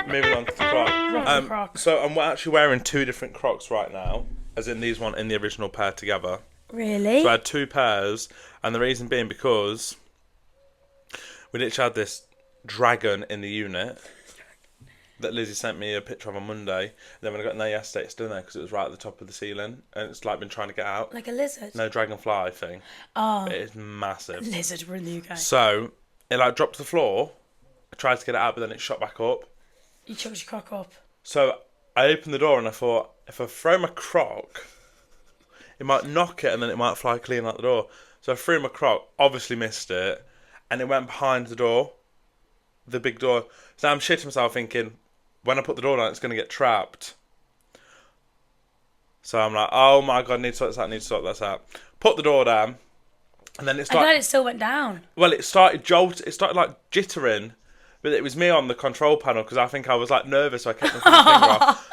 Speaker 1: Moving on to the croc. So I'm actually wearing 2 different crocs right now, as in these one in the original pair together.
Speaker 2: Really?
Speaker 1: So I had 2 pairs, and the reason being because we literally had this dragon in the unit that Lizzie sent me a picture of on Monday. And then when I got in there yesterday, it's still there because it was right at the top of the ceiling, and it's like been trying to get out.
Speaker 2: Like a lizard?
Speaker 1: No, dragonfly thing.
Speaker 2: Oh.
Speaker 1: But it's massive.
Speaker 2: Lizard, we're in the UK.
Speaker 1: So it like dropped to the floor. I tried to get it out, but then it shot back up.
Speaker 2: You choked your cock up.
Speaker 1: So I opened the door and I thought, if I throw my crock, it might knock it and then it might fly clean out the door. So I threw my crock, obviously missed it, and it went behind the door, the big door. So I'm shitting myself thinking, when I put the door down, it's going to get trapped. So I'm like, oh my God, I need to sort this out, Put the door down, and then it started...
Speaker 2: I'm glad it still went down.
Speaker 1: Well, it started like jittering, but it was me on the control panel because I think I was like nervous, so I kept my finger off.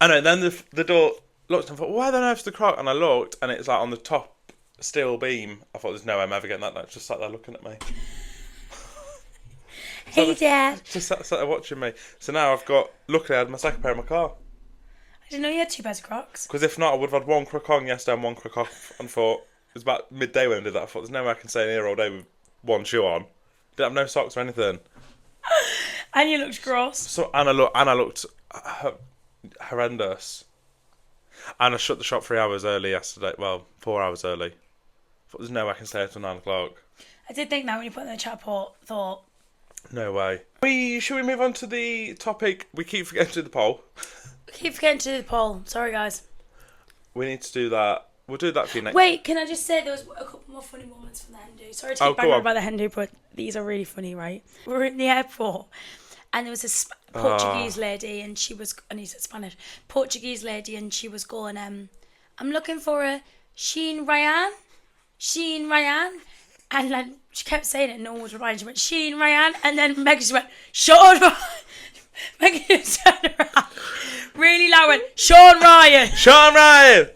Speaker 1: And then the door looked and I thought, why the earth's the crock? And I looked, and it's like on the top steel beam. I thought, there's no way I'm ever getting that. It's just sat there looking at me.
Speaker 2: Hey, Dad.
Speaker 1: Just sat there watching me. So now luckily I had my second pair in my car.
Speaker 2: I didn't know you had 2 pairs of Crocs.
Speaker 1: Because if not, I would have had one crock on yesterday and one crock off, and thought, it was about midday when I did that. I thought, there's no way I can stay in here all day with one shoe on. Didn't have no socks or anything.
Speaker 2: And you looked gross.
Speaker 1: So and I looked horrendous. And I shut the shop 3 hours early yesterday. Well, 4 hours early. Thought there's no way I can stay until 9 o'clock.
Speaker 2: I did think that when you put it in the chat pot, thought...
Speaker 1: No way. Should we move on to the topic? We keep forgetting to do the poll.
Speaker 2: Keep forgetting to do the poll. Sorry, guys.
Speaker 1: We need to do that. We'll do that for you next.
Speaker 2: Wait, can I just say there was a couple more funny moments from the Hindu. Sorry to keep banging on about the Hindu, but these are really funny, right? We were in the airport, and there was this Portuguese lady, and she was... And he said Spanish. Portuguese lady, and she was going, I'm looking for a Sheen Ryan. And then she kept saying it, and no one was replying. She went, Sheen Ryan. And then Megan just went, Sean Ryan. Megan just turned around really loud, went, Sean Ryan.
Speaker 1: Sean Ryan.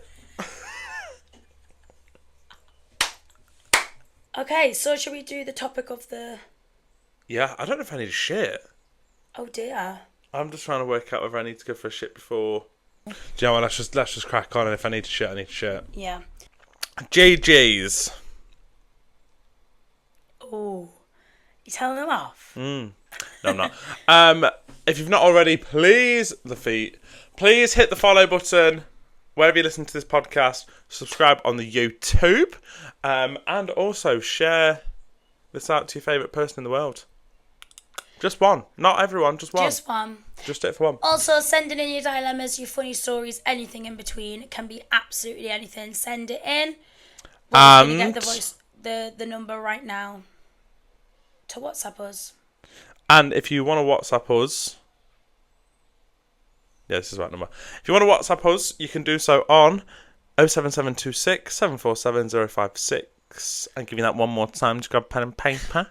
Speaker 2: Okay, so should we do the topic of the...
Speaker 1: Yeah, I don't know if I need a shit.
Speaker 2: Oh dear.
Speaker 1: I'm just trying to work out whether I need to go for a shit before... Do you know what, let's just crack on, and if I need to shit, I need to shit.
Speaker 2: Yeah.
Speaker 1: GG's.
Speaker 2: Oh. You telling them off?
Speaker 1: No, I'm not. If you've not already, please hit the follow button wherever you listen to this podcast. Subscribe on the YouTube. And also share this out to your favourite person in the world. Just one. Not everyone, just one.
Speaker 2: Just one.
Speaker 1: Just it for one.
Speaker 2: Also, sending in your dilemmas, your funny stories, anything in between. It can be absolutely anything. Send it in. We're going to get the number right now to WhatsApp us.
Speaker 1: And if you want to WhatsApp us... Yeah, this is the right number. If you want to WhatsApp us, you can do so on 07726 747 056. I'll give you that one more time to grab pen and paper.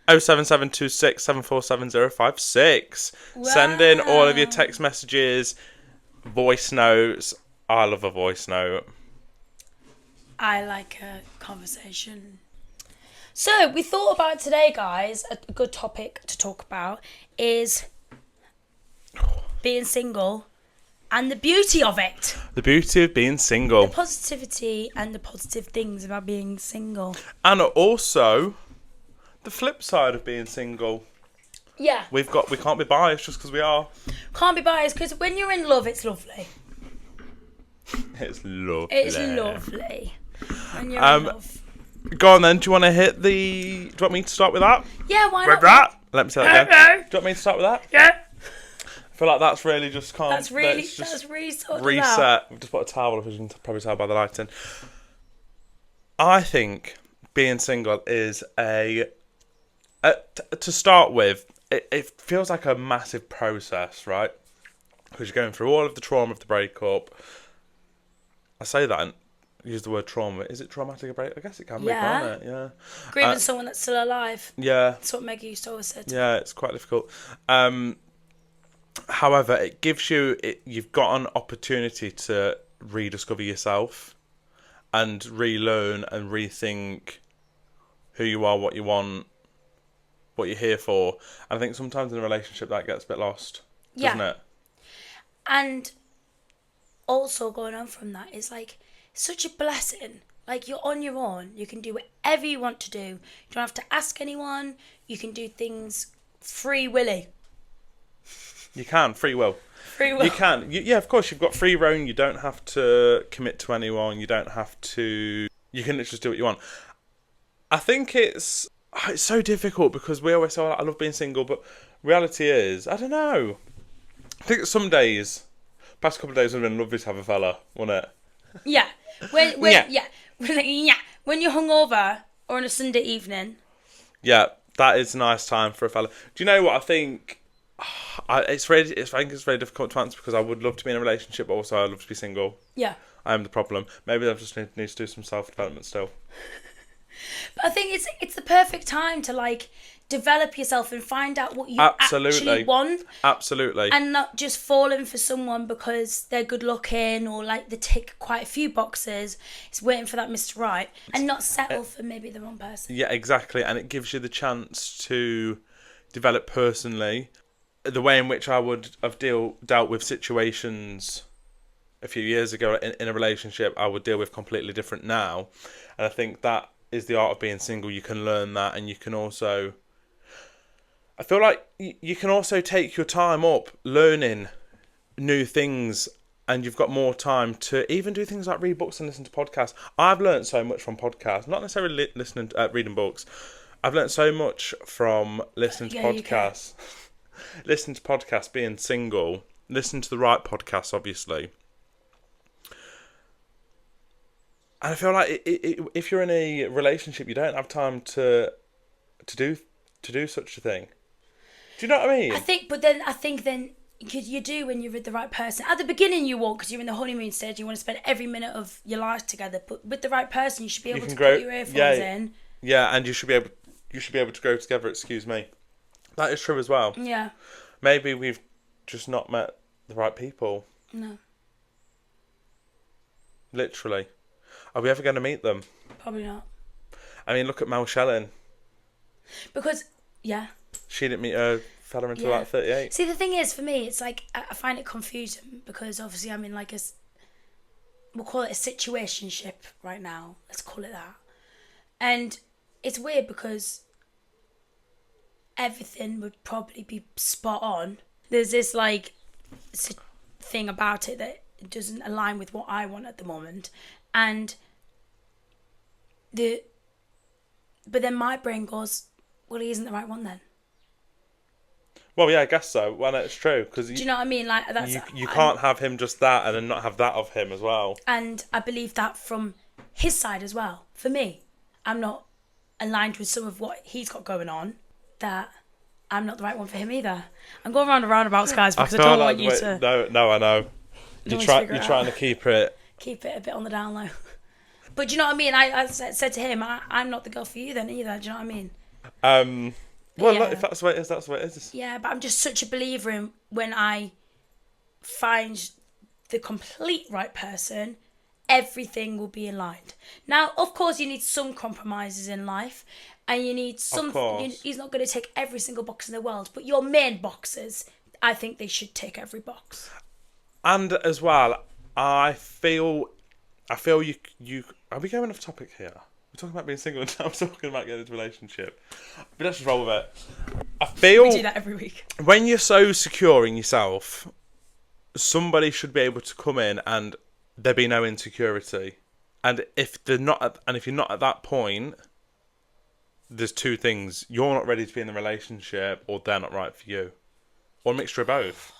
Speaker 1: 07726 747 056.
Speaker 2: Wow.
Speaker 1: Send in all of your text messages, voice notes. I love a voice note.
Speaker 2: I like a conversation. So, we thought about today, guys, a good topic to talk about is being single and the beauty of it.
Speaker 1: The beauty of being single.
Speaker 2: The positivity and the positive things about being single.
Speaker 1: And also the flip side of being single.
Speaker 2: Yeah.
Speaker 1: We can't be biased just because we are.
Speaker 2: Can't be biased because when you're in love, it's lovely.
Speaker 1: It's lovely.
Speaker 2: It's lovely. When you're in love.
Speaker 1: Go on then. Do you want me to start with that?
Speaker 2: Yeah, why not?
Speaker 1: Let me say that again. Do you want me to start with that?
Speaker 2: Yeah.
Speaker 1: I feel like that's really just calm.
Speaker 2: That's really sort of
Speaker 1: reset. We've just put a towel up, as you can probably tell by the lighting. I think being single is to start with, it feels like a massive process, right? Because you're going through all of the trauma of the breakup. I say that and use the word trauma. Is it traumatic a break? I guess it can be, can't it? Yeah.
Speaker 2: Grieving someone that's still alive.
Speaker 1: Yeah.
Speaker 2: That's what Maggie used to always say.
Speaker 1: Yeah, it's quite difficult. However, it gives you've got an opportunity to rediscover yourself and relearn and rethink who you are, what you want, what you're here for. And I think sometimes in a relationship that gets a bit lost, doesn't it?
Speaker 2: And also going on from that is like such a blessing. Like you're on your own. You can do whatever you want to do. You don't have to ask anyone. You can do things free willy.
Speaker 1: You can, free will.
Speaker 2: Free will.
Speaker 1: You can. Yeah, of course, you've got free reign. You don't have to commit to anyone. You don't have to... You can just do what you want. I think it's so difficult because we always say, I love being single, but reality is, I don't know. I think some days, past couple of days would have been lovely to have a fella, wouldn't it?
Speaker 2: Yeah. When you're hungover or on a Sunday evening.
Speaker 1: Yeah, that is a nice time for a fella. Do you know what I think? I think it's very difficult to answer because I would love to be in a relationship, but also I love to be single.
Speaker 2: Yeah.
Speaker 1: I am the problem. Maybe I just need to do some self-development still.
Speaker 2: But I think it's the perfect time to like develop yourself and find out what you actually want.
Speaker 1: Absolutely.
Speaker 2: And not just falling for someone because they're good looking or like they tick quite a few boxes. It's waiting for that Mr. Right and not settle for maybe the wrong person.
Speaker 1: Yeah, exactly. And it gives you the chance to develop personally. The way in which I would have dealt with situations a few years ago in a relationship, I would deal with completely different now. And I think that is the art of being single. You can learn that, and you can also... I feel like you can also take your time up learning new things, and you've got more time to even do things like read books and listen to podcasts. I've learned so much from podcasts, not necessarily reading books. I've learned so much from listening to podcasts. Listening to podcasts, being single, listen to the right podcasts, obviously. And I feel like if you're in a relationship, you don't have time to do such a thing. Do you know what I mean?
Speaker 2: I think then because you do when you're with the right person. At the beginning, you won't because you're in the honeymoon stage. You want to spend every minute of your life together. But with the right person, you should be able to put your earphones in.
Speaker 1: Yeah, and you should be able to grow together. Excuse me. That is true as well.
Speaker 2: Yeah.
Speaker 1: Maybe we've just not met the right people.
Speaker 2: No.
Speaker 1: Literally. Are we ever going to meet them?
Speaker 2: Probably not.
Speaker 1: I mean, look at Mel Shellin.
Speaker 2: Because, yeah.
Speaker 1: She didn't meet her fella until like 38.
Speaker 2: See, the thing is, for me, it's like, I find it confusing because obviously I'm in like we'll call it a situationship right now. Let's call it that. And it's weird because everything would probably be spot on. There's this like thing about it that doesn't align with what I want at the moment. And but then my brain goes, well, he isn't the right one then.
Speaker 1: Well, yeah, I guess so. Well, it's true because
Speaker 2: do you know what I mean? Like that's
Speaker 1: you can't have him just that and then not have that of him as well.
Speaker 2: And I believe that from his side as well. For me, I'm not aligned with some of what he's got going on. That I'm not the right one for him either. I'm going round and roundabouts, guys, because I don't want you to.
Speaker 1: No, I know. You're trying to keep it
Speaker 2: a bit on the down low. But do you know what I mean? I said to him, I'm not the girl for you then either. Do you know what I mean?
Speaker 1: Well, look, if that's the way it is, that's the way it is.
Speaker 2: Yeah, but I'm just such a believer in when I find the complete right person, everything will be aligned. Now, of course, you need some compromises in life, and you need some. He's not going to tick every single box in the world, but your main boxes, I think they should tick every box. And
Speaker 1: as well, I feel you. Are we going off topic here? We're talking about being single, and now I'm talking about getting into a relationship. But let's just roll with it. I feel
Speaker 2: we do that every week.
Speaker 1: When you're so secure in yourself, somebody should be able to come in and there be no insecurity. And if you're not at that point, there's two things: you're not ready to be in the relationship, or they're not right for you, or a mixture of both.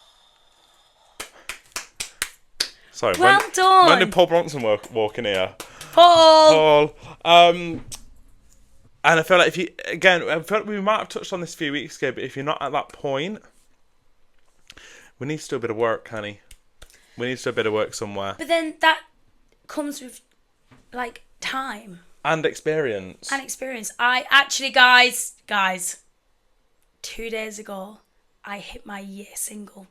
Speaker 1: Sorry,
Speaker 2: well done.
Speaker 1: When did Paul Bronson walk in here?
Speaker 2: Paul.
Speaker 1: And I feel like I feel like we might have touched on this a few weeks ago, but if you're not at that point, we need to do a bit of work, honey. We need to do a bit of work somewhere.
Speaker 2: But then that comes with, like, time.
Speaker 1: And experience.
Speaker 2: I actually, guys, 2 days ago, I hit my year single.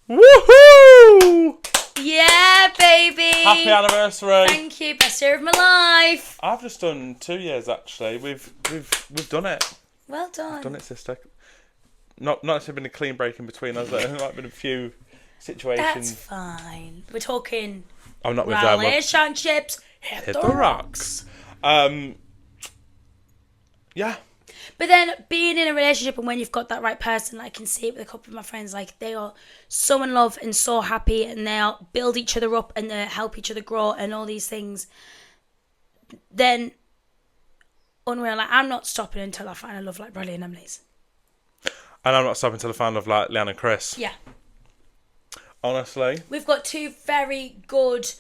Speaker 1: Woohoo!
Speaker 2: Yeah, baby!
Speaker 1: Happy anniversary!
Speaker 2: Thank you, best year of my life.
Speaker 1: I've just done 2 years actually. We've done it.
Speaker 2: Well done.
Speaker 1: We've done it, sister. Not necessarily been a clean break in between us. There might have been a few situations.
Speaker 2: That's fine. We're talking.
Speaker 1: I'm not with them.
Speaker 2: Relationships. Hit the rocks.
Speaker 1: Yeah.
Speaker 2: But then being in a relationship and when you've got that right person, I can see it with a couple of my friends, like they are so in love and so happy and they'll build each other up and they help each other grow and all these things. Then, unreal, like I'm not stopping until I find a love like Bradley and Emily's.
Speaker 1: And I'm not stopping until I find love like Leanne and Chris.
Speaker 2: Yeah.
Speaker 1: Honestly.
Speaker 2: We've got two very good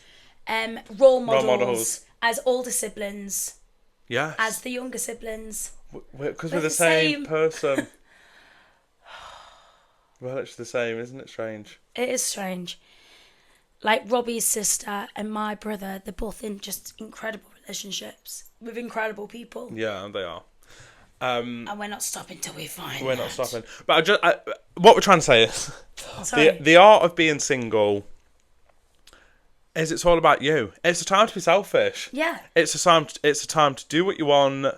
Speaker 2: role models as older siblings.
Speaker 1: Yes.
Speaker 2: As the younger siblings.
Speaker 1: Because we're the same person. Well, it's the same, isn't it strange?
Speaker 2: It is strange. Like Robbie's sister and my brother, they're both in just incredible relationships with incredible people.
Speaker 1: Yeah, they are.
Speaker 2: And we're not stopping till we find
Speaker 1: We're not stopping. But what we're trying to say is, the art of being single is it's all about you. It's a time to be selfish.
Speaker 2: Yeah.
Speaker 1: It's a time to do what you want.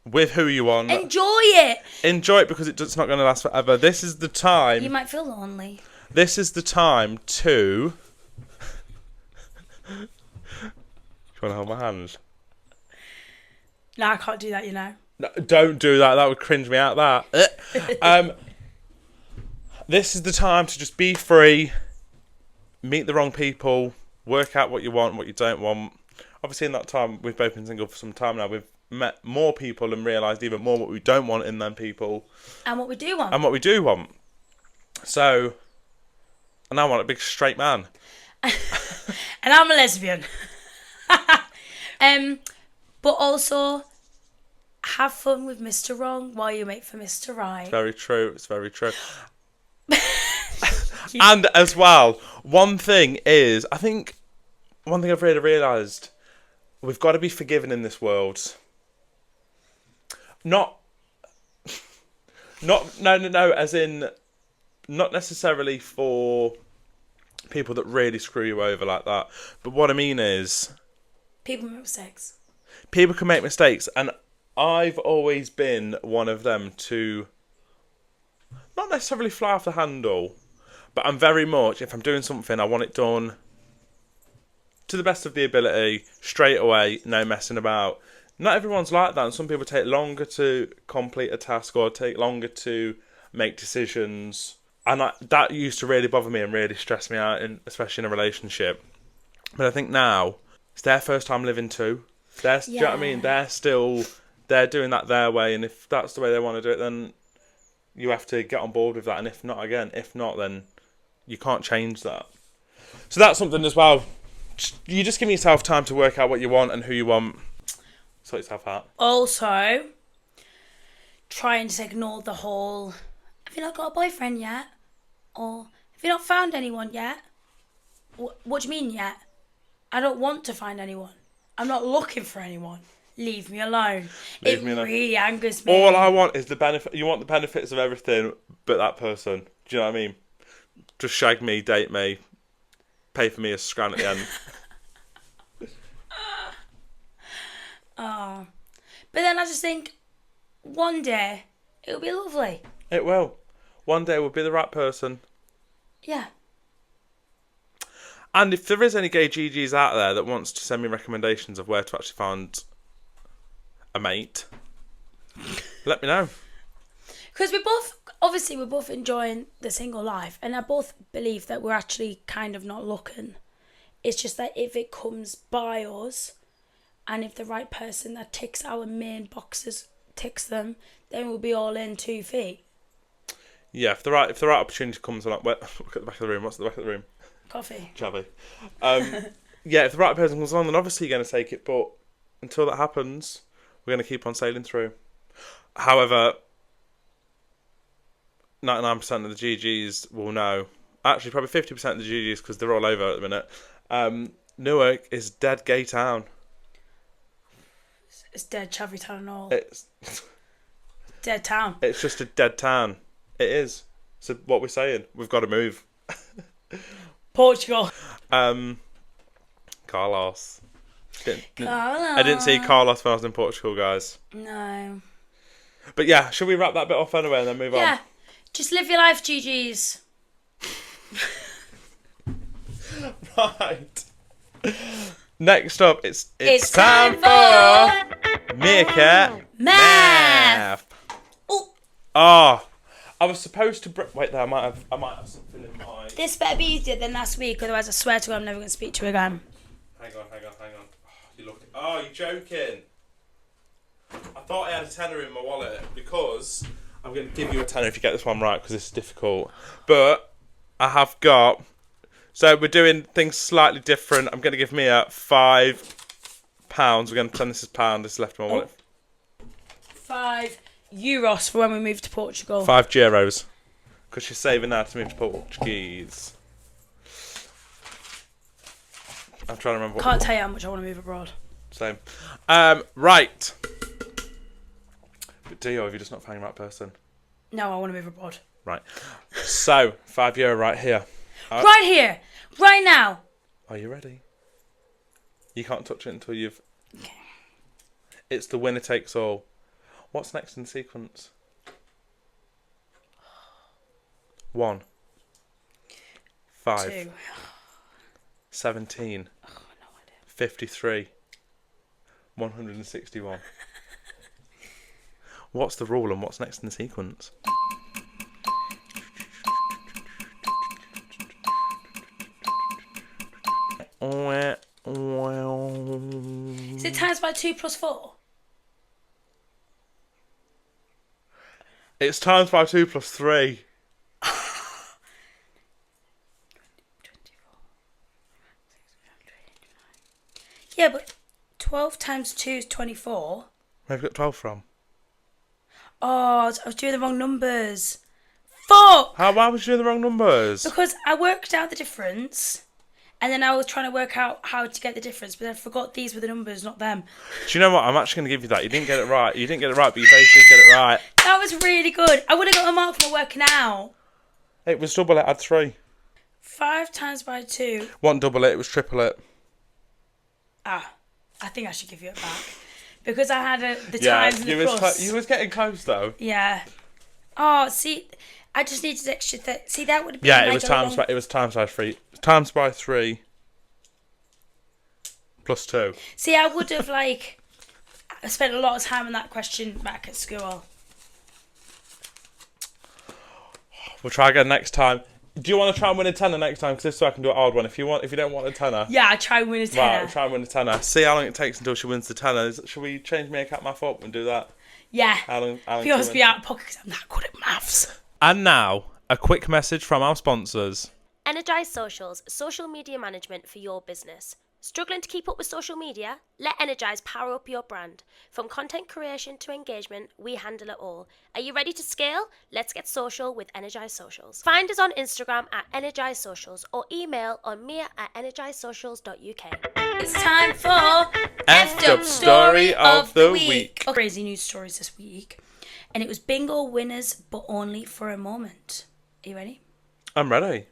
Speaker 1: With who you want.
Speaker 2: Enjoy it.
Speaker 1: Enjoy it because it's not going to last forever. This is the time.
Speaker 2: You might feel lonely.
Speaker 1: This is the time to... Do you want to hold my hands?
Speaker 2: No, I can't do that, you know.
Speaker 1: No, don't do that. That would cringe me out, that. This is the time to just be free, meet the wrong people, work out what you want, what you don't want. Obviously, in that time, we've both been single for some time now. We've met more people and realised even more what we don't want in them people.
Speaker 2: And what we do want.
Speaker 1: And what we do want. So, and I want a big straight man.
Speaker 2: And I'm a lesbian. But also, have fun with Mr. Wrong while you wait for Mr. Right.
Speaker 1: Very true. It's very true. And as well, one thing is, I think, one thing I've really realised, we've got to be forgiven in this world. No, as in, not necessarily for people that really screw you over like that. But what I mean is...
Speaker 2: People make mistakes.
Speaker 1: People can make mistakes. And I've always been one of them to not necessarily fly off the handle, but I'm very much, if I'm doing something, I want it done to the best of the ability, straight away, no messing about. Not everyone's like that, and some people take longer to complete a task or take longer to make decisions. And that used to really bother me and really stress me out, especially in a relationship. But I think now, it's their first time living too. Do you know what I mean? They're doing that their way, and if that's the way they want to do it, then you have to get on board with that. And if not, then you can't change that. So that's something as well. You just give yourself time to work out what you want and who you want. Sort yourself out.
Speaker 2: Also, trying to ignore the whole, have you not got a boyfriend yet? Or, have you not found anyone yet? What do you mean yet? I don't want to find anyone. I'm not looking for anyone. Leave me alone. It really angers me.
Speaker 1: All I want is the benefit. You want the benefits of everything but that person. Do you know what I mean? Just shag me, date me, pay for me a scran at the end.
Speaker 2: Oh. But then I just think, one day, it'll be lovely.
Speaker 1: It will. One day we'll be the right person.
Speaker 2: Yeah.
Speaker 1: And if there is any gay GGs out there that wants to send me recommendations of where to actually find a mate, let me know.
Speaker 2: Because we're both enjoying the single life, and I both believe that we're actually kind of not looking. It's just that if it comes by us, and if the right person that ticks our main boxes ticks them, then we'll be all in 2 feet.
Speaker 1: Yeah, if the right opportunity comes along, look at the back of the room. What's at the back of the room?
Speaker 2: Coffee.
Speaker 1: Chavy. Yeah, if the right person comes along, then obviously you're going to take it. But until that happens, we're going to keep on sailing through. However, 99% of the GGs will know. Actually, probably 50% of the GGs, because they're all over at the minute. Newark is dead gay town.
Speaker 2: It's dead Chavy town and all.
Speaker 1: It's
Speaker 2: dead town.
Speaker 1: It's just a dead town. It is. So what we're saying, we've got to move.
Speaker 2: Portugal.
Speaker 1: Carlos.
Speaker 2: Carlos.
Speaker 1: I didn't see Carlos when I was in Portugal, guys.
Speaker 2: No.
Speaker 1: But yeah, should we wrap that bit off anyway and then move on?
Speaker 2: Yeah. Just live your life, GGs.
Speaker 1: Right.
Speaker 2: Next
Speaker 1: up, it's time for Meerkat
Speaker 2: Math.
Speaker 1: Oh, I was supposed to. Wait, there. I might have something in my.
Speaker 2: This better be easier than last week, otherwise I swear to God I'm never going to speak to you again.
Speaker 1: Hang on. Oh, you're joking. I thought I had a tenner in my wallet because I'm going to give you a tenner if you get this one right because this is difficult. But I have got. So we're doing things slightly different. I'm going to give Mia £5. We're going to pretend this is pound. This is left in my wallet.
Speaker 2: €5 for when we move to Portugal.
Speaker 1: €5 because she's saving now to move to Portuguese. I'm trying to remember.
Speaker 2: Can't tell you how much I want to move abroad.
Speaker 1: Same. Right. But do you, or have you just not found the right person?
Speaker 2: No, I want to move abroad.
Speaker 1: Right. So, €5 right here.
Speaker 2: Right here. Right now.
Speaker 1: Are you ready? You can't touch it until you've...
Speaker 2: Okay.
Speaker 1: It's the winner takes all. What's next in the sequence? 1. 5.
Speaker 2: 2.
Speaker 1: 17.
Speaker 2: Oh, no idea.
Speaker 1: 53. 161. What's the rule and what's next in the sequence?
Speaker 2: Is it times by 2 plus 4?
Speaker 1: It's times by 2 plus 3.
Speaker 2: Yeah, but 12 times 2 is 24.
Speaker 1: Where have you got 12 from?
Speaker 2: Oh, I was doing the wrong numbers. Fuck!
Speaker 1: Why was you doing the wrong numbers?
Speaker 2: Because I worked out the difference, and then I was trying to work out how to get the difference, but I forgot these were the numbers, not them.
Speaker 1: Do you know what? I'm actually going to give you that. You didn't get it right. You didn't get it right, but you basically get it right.
Speaker 2: That was really good. I would have got a mark for my working out.
Speaker 1: It was double it, add 3.
Speaker 2: 5 times by 2.
Speaker 1: Wasn't double it, it was triple it.
Speaker 2: I think I should give you it back. Because I had the times and the plus.
Speaker 1: You was getting close, though.
Speaker 2: Yeah. Oh, see, I just needed extra... See, that would have been...
Speaker 1: Yeah, it was times by 3. Times by 3. Plus 2.
Speaker 2: See, I would have, I spent a lot of time on that question back at school.
Speaker 1: We'll try again next time. Do you want to try and win a tenner next time? Because this is so I can do an odd one. If you don't want a tenner.
Speaker 2: Yeah, I try and win a tenner.
Speaker 1: Right, I'll try and win a tenner. See how long it takes until she wins the tenner. Should we change Meerkat Math up and do that?
Speaker 2: Yeah.
Speaker 1: How long
Speaker 2: You must be out of pocket because I'm not good at maths.
Speaker 1: And now, a quick message from our sponsors.
Speaker 3: Energize Socials, social media management for your business. Struggling to keep up with social media? Let Energize power up your brand. From content creation to engagement, we handle it all. Are you ready to scale? Let's get social with Energize Socials. Find us on Instagram at Energize Socials or email on mia@energizesocials.uk.
Speaker 2: It's time for
Speaker 1: Effed Up Story of the Week.
Speaker 2: Crazy news stories this week. And it was bingo winners, but only for a moment. Are you ready?
Speaker 1: I'm ready.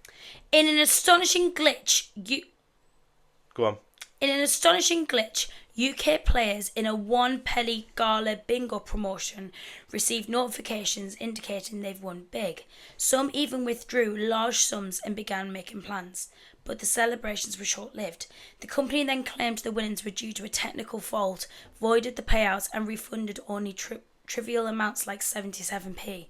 Speaker 2: In an astonishing glitch,
Speaker 1: Go on.
Speaker 2: In an astonishing glitch, UK players in a one penny gala bingo promotion received notifications indicating they've won big. Some even withdrew large sums and began making plans, but the celebrations were short-lived. The company then claimed the winnings were due to a technical fault, voided the payouts and refunded only trivial amounts like 77p.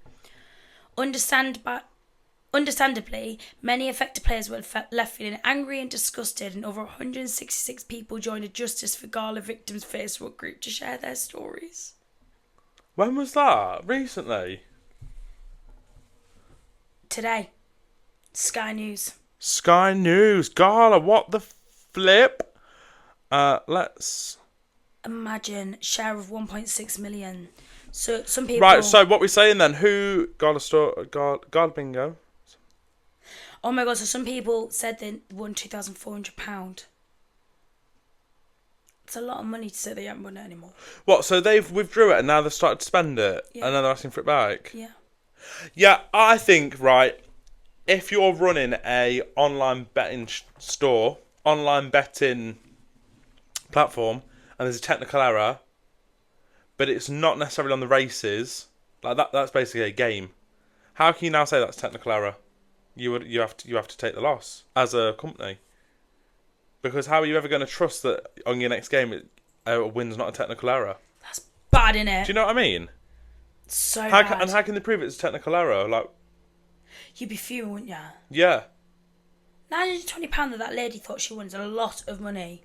Speaker 2: Understandably, many affected players were left feeling angry and disgusted, and over 166 people joined a Justice for Gala Victims Facebook group to share their stories.
Speaker 1: When was that? Recently?
Speaker 2: Today. Sky News.
Speaker 1: Sky News. Gala, what the flip? Let's...
Speaker 2: Imagine, share of 1.6 million. So some people...
Speaker 1: Right, so what we're saying then, who... Gala bingo...
Speaker 2: Oh my God, so some people said they won £2,400. It's a lot of money to say they haven't won it anymore.
Speaker 1: What, so they've withdrew it and now they've started to spend it?
Speaker 2: Yeah.
Speaker 1: And then they're asking for it back?
Speaker 2: Yeah.
Speaker 1: Yeah, I think, right, if you're running a online betting store, online betting platform, and there's a technical error, but it's not necessarily on the races, like that's basically a game. How can you now say that's technical error? You have to take the loss as a company Because how are you ever going to trust that on your next game a win's not a technical error?
Speaker 2: That's bad, innit?
Speaker 1: Do you know what I mean?
Speaker 2: So
Speaker 1: And
Speaker 2: bad.
Speaker 1: how can they prove it's a technical error? Like,
Speaker 2: You'd be fuming, wouldn't you?
Speaker 1: yeah.
Speaker 2: £920 that lady thought she won is a lot of money.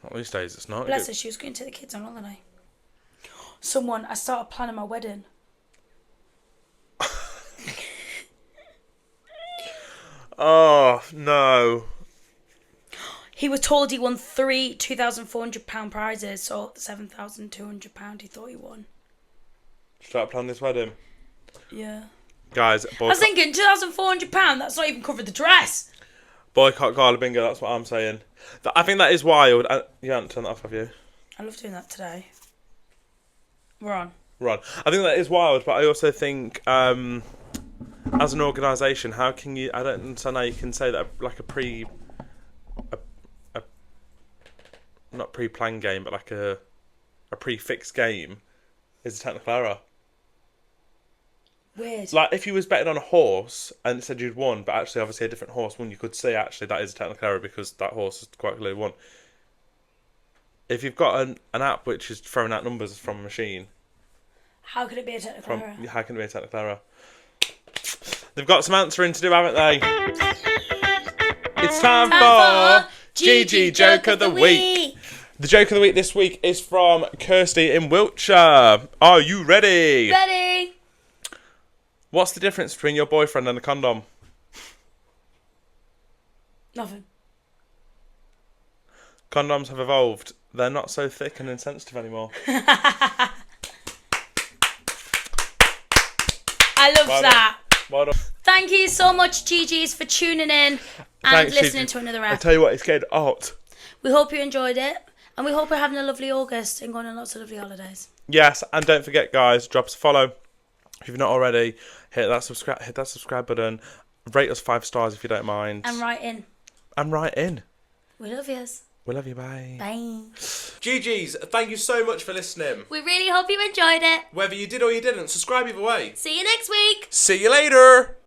Speaker 1: Not these days, it's not.
Speaker 2: Bless her, she was going to take the kids on holiday. I started planning my wedding.
Speaker 1: Oh, no.
Speaker 2: He was told he won three £2,400 prizes, so £7,200 he thought he won.
Speaker 1: Start planning this wedding.
Speaker 2: Yeah.
Speaker 1: Guys,
Speaker 2: I was thinking £2,400, that's not even covered the dress.
Speaker 1: boycott Gala Bingo, that's what I'm saying. I think that is wild. You haven't turned that off, have you?
Speaker 2: I love doing that today. We're on.
Speaker 1: Right. I think that is wild, but I also think, as an organisation, how can you... I don't understand how you can say that, like not pre-planned game, but like a pre-fixed game is a technical error.
Speaker 2: Weird.
Speaker 1: Like, if you was betting on a horse and it said you'd won, but actually obviously a different horse won, you could say actually that is a technical error because that horse has quite clearly won. If you've got an app which is throwing out numbers from a machine...
Speaker 2: How could it be a technical error?
Speaker 1: How can it be a technical error? They've got some answering to do, haven't they? It's time for GG Joke of the Week. The joke of the week this week is from Kirsty in Wiltshire. Are you ready?
Speaker 2: Ready?
Speaker 1: What's the difference between your boyfriend and a condom?
Speaker 2: Nothing.
Speaker 1: Condoms have evolved. They're not so thick and insensitive anymore.
Speaker 2: I love
Speaker 1: Well
Speaker 2: that.
Speaker 1: Well done.
Speaker 2: Thank you so much, GGs, for tuning in and
Speaker 1: Thanks,
Speaker 2: listening
Speaker 1: Gigi.
Speaker 2: to another
Speaker 1: I
Speaker 2: episode.
Speaker 1: tell you what, it's getting hot.
Speaker 2: We hope you enjoyed it, and we hope you're having a lovely August and going on lots of lovely holidays.
Speaker 1: Yes, and don't forget, guys, drop us a follow if you've not already. Hit that subscribe button. Rate us 5 stars if you don't mind.
Speaker 2: And write in.
Speaker 1: And write in.
Speaker 2: We love yous.
Speaker 1: We love you. Bye.
Speaker 2: Bye.
Speaker 1: GGs, thank you so much for listening.
Speaker 3: We really hope you enjoyed it.
Speaker 1: Whether you did or you didn't, subscribe either way.
Speaker 3: See you next week.
Speaker 1: See you later.